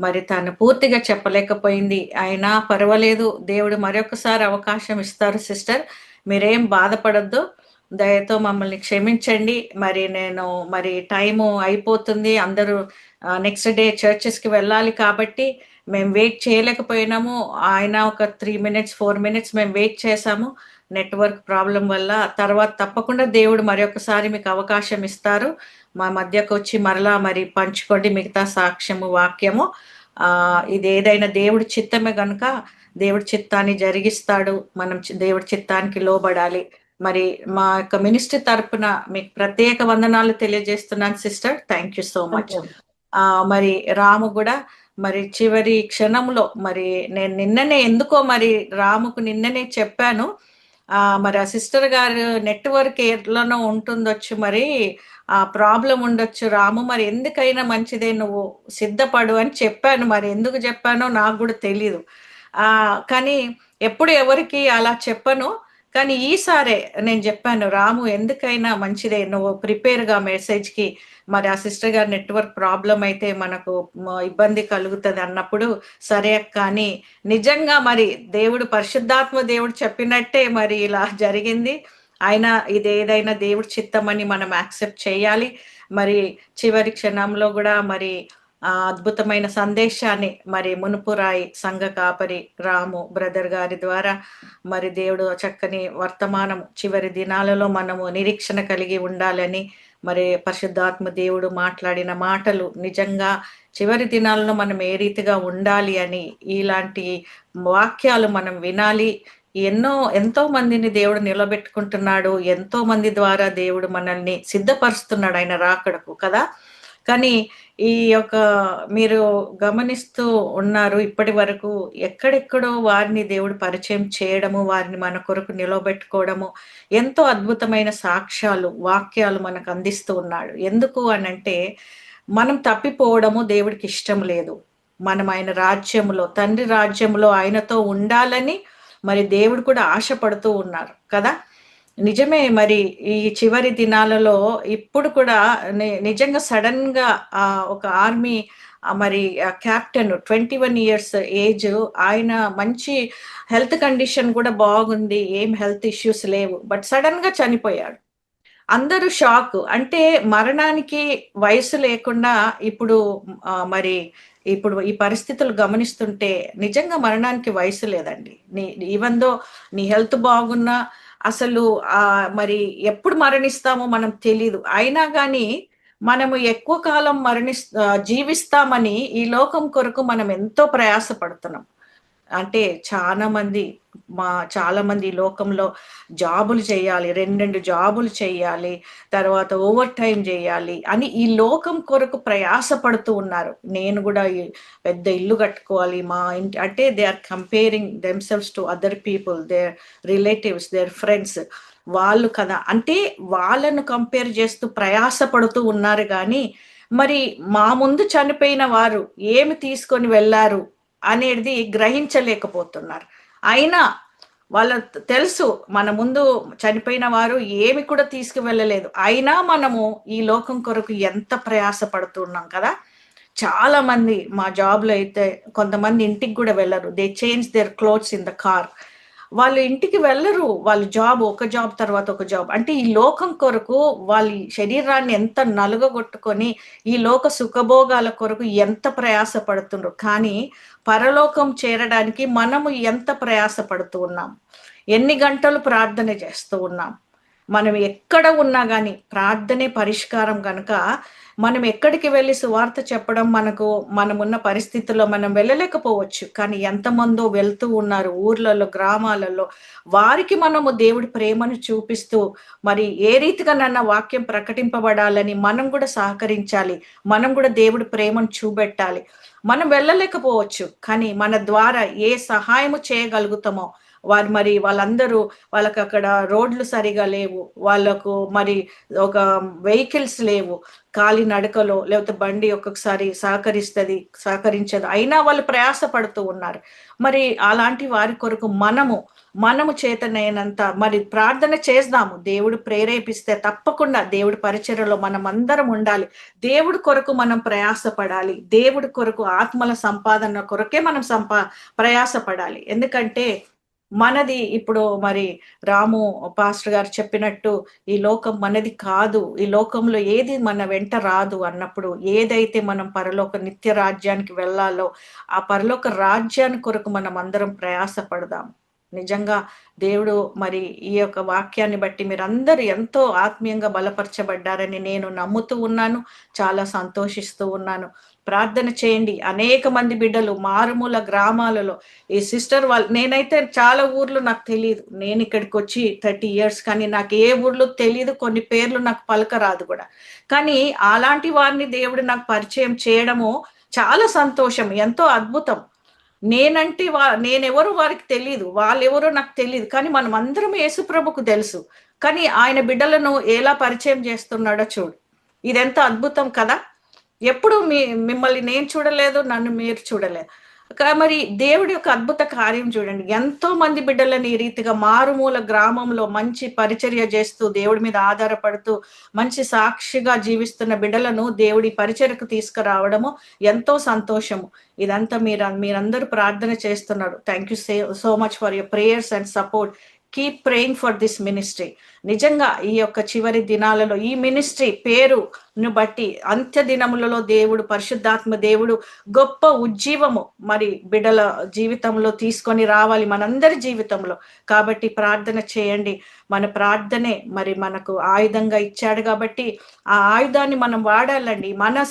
మరి తను పూర్తిగా చెప్పలేకపోయింది. అయినా పర్వాలేదు, దేవుడు మరొకసారి అవకాశం ఇస్తారు. సిస్టర్ మీరేం బాధపడద్దు. దయతో మమ్మల్ని క్షమించండి. మరి నేను మరి టైము అయిపోతుంది, అందరూ నెక్స్ట్ డే చర్చెస్కి వెళ్ళాలి కాబట్టి మేము వెయిట్ చేయలేకపోయినాము. ఆయన ఒక 3 minutes 4 minutes మేము వెయిట్ చేశాము నెట్వర్క్ ప్రాబ్లం వల్ల. తర్వాత తప్పకుండా దేవుడు మరొకసారి మీకు అవకాశం ఇస్తారు, మా మధ్యకు వచ్చి మరలా మరి పంచుకోండి మిగతా సాక్ష్యము వాక్యము. ఇది ఏదైనా దేవుడి చిత్తమే కనుక దేవుడి చిత్తాన్ని జరిగిస్తాడు, మనం దేవుడి చిత్తానికి లోబడాలి. మరి మా యొక్క మినిస్ట్రీ తరపున మీకు ప్రత్యేక వందనాలు తెలియజేస్తున్నాను sister. Thank you so much. మరి రాము కూడా మరి చివరి క్షణంలో మరి నేను నిన్ననే ఎందుకో మరి రాముకు నిన్ననే చెప్పాను, మరి ఆ సిస్టర్ గారు నెట్వర్క్ ఎట్లనో ఉంటుండొచ్చు, మరి ఆ ప్రాబ్లం ఉండొచ్చు రాము, మరి ఎందుకైనా మంచిదే నువ్వు సిద్ధపడు అని చెప్పాను. మరి ఎందుకు చెప్పానో నాకు కూడా తెలీదు. కానీ ఎప్పుడు ఎవరికి అలా చెప్పను, కానీ ఈసారే నేను చెప్పాను రాము ఎందుకైనా మంచిదే నువ్వు ప్రిపేర్గా మెసేజ్కి. మరి ఆ సిస్టర్ గారి నెట్వర్క్ ప్రాబ్లం అయితే మనకు ఇబ్బంది కలుగుతుంది అన్నప్పుడు సరే కానీ నిజంగా మరి దేవుడు పరిశుద్ధాత్మ దేవుడు చెప్పినట్టే మరి ఇలా జరిగింది. అయినా ఇది ఏదైనా దేవుడి చిత్తమని మనం యాక్సెప్ట్ చేయాలి. మరి చివరి క్షణంలో కూడా మరి అద్భుతమైన సందేశాన్ని మరి మునుపురాయి సంఘ కాపరి రాము బ్రదర్ గారి ద్వారా మరి దేవుడు చక్కని వర్తమానం చివరి దినాలలో మనము నిరీక్షణ కలిగి ఉండాలని, మరి పరిశుద్ధాత్మ దేవుడు మాట్లాడిన మాటలు నిజంగా చివరి దినాలలో మనం ఏ రీతిగా ఉండాలి అని ఇలాంటి వాక్యాలు మనం వినాలి. ఎంతో మందిని దేవుడు నిలబెట్టుకుంటున్నాడు, ఎంతో మంది ద్వారా దేవుడు మనల్ని సిద్ధపరుస్తున్నాడు ఆయన రాకడకు కదా. కానీ ఈ యొక్క మీరు గమనిస్తూ ఉన్నారు ఇప్పటి వరకు ఎక్కడెక్కడో వారిని దేవుడు పరిచయం చేయడము, వారిని మన కొరకు నిలబెట్టుకోవడము, ఎంతో అద్భుతమైన సాక్ష్యాలు వాక్యాలు మనకు అందిస్తూ ఉన్నాడు. ఎందుకు అనంటే మనం తప్పిపోవడము దేవుడికి ఇష్టం లేదు. మనం ఆయన రాజ్యంలో తండ్రి రాజ్యంలో ఆయనతో ఉండాలని మరి దేవుడు కూడా ఆశపడుతూ ఉన్నారు కదా. నిజమే, మరి ఈ చివరి దినాలలో ఇప్పుడు కూడా నిజంగా సడన్ గా ఒక ఆర్మీ మరి క్యాప్టెన్ 21 years ఏజ్, ఆయన మంచి హెల్త్ కండిషన్ కూడా బాగుంది, ఏం హెల్త్ ఇష్యూస్ లేవు, బట్ సడన్ గా చనిపోయాడు. అందరూ షాక్. అంటే మరణానికి వయసు లేకుండా ఇప్పుడు మరి ఇప్పుడు ఈ పరిస్థితులు గమనిస్తుంటే నిజంగా మరణానికి వయసు లేదండి. ఈవెన్ దో నీ హెల్త్ బాగున్నా అసలు మరి ఎప్పుడు మరణిస్తామో మనం తెలీదు. అయినా కానీ మనము ఎక్కువ కాలం జీవిస్తామని ఈ లోకం కొరకు మనం ఎంతో ప్రయాసపడుతున్నాం. అంటే చాలా మంది ఈ లోకంలో జాబులు చేయాలి, 2 జాబులు చేయాలి, తర్వాత ఓవర్ టైం చేయాలి అని ఈ లోకం కొరకు ప్రయాసపడుతూ ఉన్నారు. నేను కూడా పెద్ద ఇల్లు కట్టుకోవాలి, మా ఇంటి అంటే they are comparing themselves to other people, their relatives, their friends వాళ్ళు కదా. అంటే వాళ్ళను కంపేర్ చేస్తూ ప్రయాసపడుతూ ఉన్నారు. కానీ మరి మా ముందు చనిపోయిన వారు ఏమి తీసుకొని వెళ్ళారు అనేది గ్రహించలేకపోతున్నారు. అయినా వాళ్ళ తెలుసు మన ముందు చనిపోయిన వారు ఏమి కూడా తీసుకువెళ్ళలేదు, అయినా మనము ఈ లోకం కొరకు ఎంత ప్రయాస పడుతున్నాం కదా. చాలా మంది మా జాబ్లో అయితే కొంతమంది ఇంటికి కూడా వెళ్ళరు, they change their clothes in the car. వాళ్ళు ఇంటికి వెళ్ళరు, వాళ్ళు ఒక జాబ్ తర్వాత ఒక జాబ్. అంటే ఈ లోకం కొరకు వాళ్ళ శరీరాన్ని ఎంత నలుగగొట్టుకొని ఈ లోక సుఖభోగాల కొరకు ఎంత ప్రయాస పడుతుండ్రు. కానీ పరలోకం చేరడానికి మనము ఎంత ప్రయాస పడుతూ ఉన్నాం, ఎన్ని గంటలు ప్రార్థన చేస్తూ ఉన్నాం. మనం ఎక్కడ ఉన్నా కానీ ప్రార్థనే పరిష్కారం కనుక మనం ఎక్కడికి వెళ్ళి సువార్త చెప్పడం, మనమున్న పరిస్థితుల్లో మనం వెళ్ళలేకపోవచ్చు, కానీ ఎంతమందో వెళ్తూ ఉన్నారు ఊర్లలో గ్రామాలలో. వారికి మనము దేవుడి ప్రేమను చూపిస్తూ మరి ఏ రీతిగా నన్న వాక్యం ప్రకటింపబడాలని మనం కూడా సహకరించాలి, మనం కూడా దేవుడి ప్రేమను చూపెట్టాలి. మనం వెళ్ళలేకపోవచ్చు, కానీ మన ద్వారా ఏ సహాయము చేయగలుగుతామో వాళ్ళందరూ, వాళ్ళకి అక్కడ రోడ్లు సరిగా లేవు, వాళ్ళకు మరి ఒక వెహికల్స్ లేవు, కాలి నడకలో లేకపోతే బండి ఒక్కొక్కసారి సహకరించదు, అయినా వాళ్ళు ప్రయాస పడుతూ ఉన్నారు. మరి అలాంటి వారి కొరకు మనము చేతనైనంత మరి ప్రార్థన చేద్దాము. దేవుడు ప్రేరేపిస్తే తప్పకుండా దేవుడి పరిచర్యలో మనం అందరం ఉండాలి. దేవుడి కొరకు మనం ప్రయాసపడాలి, దేవుడి కొరకు ఆత్మల సంపాదన కొరకే మనం ప్రయాసపడాలి. ఎందుకంటే మనది ఇప్పుడు మరి రాము పాస్టర్ గారు చెప్పినట్టు ఈ లోకం మనది కాదు, ఈ లోకంలో ఏది మన వెంట రాదు అన్నప్పుడు ఏదైతే మనం పరలోక నిత్య రాజ్యానికి వెళ్ళాలో ఆ పరలోక రాజ్యాన్ని కొరకు మనం అందరం ప్రయాసపడదాం. నిజంగా దేవుడు మరి ఈ యొక్క వాక్యాన్ని బట్టి మీరందరూ ఎంతో ఆత్మీయంగా బలపరచబడ్డారని నేను నమ్ముతూ ఉన్నాను, చాలా సంతోషిస్తూ ఉన్నాను. ప్రార్థన చేయండి. అనేక మంది బిడ్డలు మారుమూల గ్రామాలలో ఈ సిస్టర్ వాళ్ళు, నేనైతే చాలా ఊర్లు నాకు తెలియదు, నేను ఇక్కడికి వచ్చి 30 years, కానీ నాకు ఏ ఊర్లు తెలియదు, కొన్ని పేర్లు నాకు పలకరాదు కూడా. కానీ అలాంటి వారిని దేవుడు నాకు పరిచయం చేయడము చాలా సంతోషం, ఎంతో అద్భుతం. నేనంటే నేనెవరో వారికి తెలియదు, వాళ్ళెవరో నాకు తెలియదు, కానీ మనం అందరం యేసు ప్రభుకు తెలుసు. కానీ ఆయన బిడ్డలను ఎలా పరిచయం చేస్తున్నాడో చూడు, ఇదెంత అద్భుతం కదా. ఎప్పుడు మిమ్మల్ని నేను చూడలేదు, నన్ను మీరు చూడలేదు, మరి దేవుడి యొక్క అద్భుత కార్యం చూడండి. ఎంతో మంది బిడ్డలని ఈ రీతిగా మారుమూల గ్రామంలో మంచి పరిచర్య చేస్తూ దేవుడి మీద ఆధారపడుతూ మంచి సాక్షిగా జీవిస్తున్న బిడ్డలను దేవుడి పరిచర్యకు తీసుకురావడము ఎంతో సంతోషము. ఇదంతా మీరందరూ ప్రార్థన చేస్తున్నారు. Thank you so much for your prayers and support. Keep praying for this ministry. నిజంగా ఈ యొక్క చివరి దినాలలో ఈ మినిస్ట్రీ పేరును బట్టి అంత్య దినములలో దేవుడు, పరిశుద్ధాత్మ దేవుడు గొప్ప ఉజ్జీవము మరి బిడ్డల జీవితంలో తీసుకొని రావాలి, మనందరి జీవితంలో. కాబట్టి ప్రార్థన చేయండి. మన ప్రార్థనే మరి మనకు ఆయుధంగా ఇచ్చాడు కాబట్టి ఆ ఆయుధాన్ని మనం వాడాలండి. మన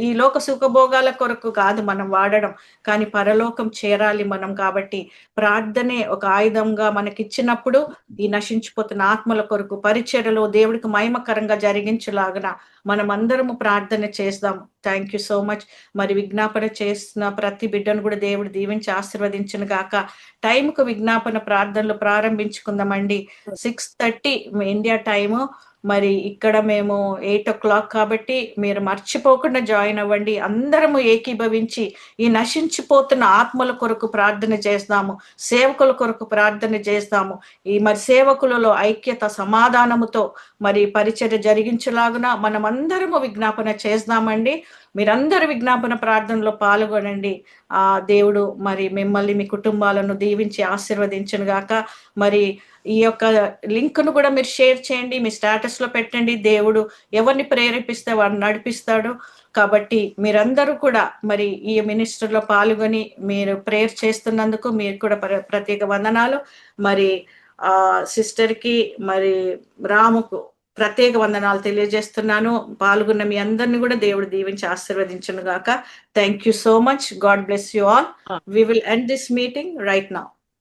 ఈ లోక సుఖభోగాల కొరకు కాదు మనం వాడడం, కానీ పరలోకం చేరాలి మనం. కాబట్టి ప్రార్థనే ఒక ఆయుధంగా మనకిచ్చినప్పుడు ఈ నశించిపోతున్న ఆత్మల కొరకు పరిచర్యలో దేవుడికి మహిమకరంగా జరిగించులాగన మనం అందరము ప్రార్థన చేద్దాం. Thank you so much. మరి విజ్ఞాపన చేసిన ప్రతి బిడ్డను కూడా దేవుడు దీవించి ఆశీర్వదించును గాక. టైంకు విజ్ఞాపన ప్రార్థనలు ప్రారంభించుకుందామండి. 6:30 ఇండియా టైము, మరి ఇక్కడ మేము 8 o'clock కాబట్టి మీరు మర్చిపోకుండా జాయిన్ అవ్వండి. అందరము ఏకీభవించి ఈ నశించిపోతున్న ఆత్మల కొరకు ప్రార్థన చేస్తాము, సేవకుల కొరకు ప్రార్థన చేస్తాము. ఈ మరి సేవకులలో ఐక్యత సమాధానముతో మరి పరిచర్య జరిగించలాగున మనమందరము విజ్ఞాపన చేస్తామండి. మీరందరూ విజ్ఞాపన ప్రార్థనలో పాల్గొనండి. ఆ దేవుడు మరి మిమ్మల్ని మీ కుటుంబాలను దీవించి ఆశీర్వదించును గాక. మరి ఈ యొక్క లింక్ ను కూడా మీరు షేర్ చేయండి, మీ స్టేటస్ లో పెట్టండి. దేవుడు ఎవరిని ప్రేరేపిస్తే వారిని నడిపిస్తాడు. కాబట్టి మీరందరూ కూడా మరి ఈ మినిస్టర్ లో పాల్గొని మీరు ప్రేయర్ చేస్తున్నందుకు మీరు కూడా ప్రత్యేక వందనాలు. మరి సిస్టర్ కి మరి రాముకు ప్రత్యేక వందనాలు తెలియజేస్తున్నాను. పాల్గొన్న మీ అందరిని కూడా దేవుడు దీవించి ఆశీర్వదించును గాక. Thank you so much. God bless you all. We will end this meeting right now.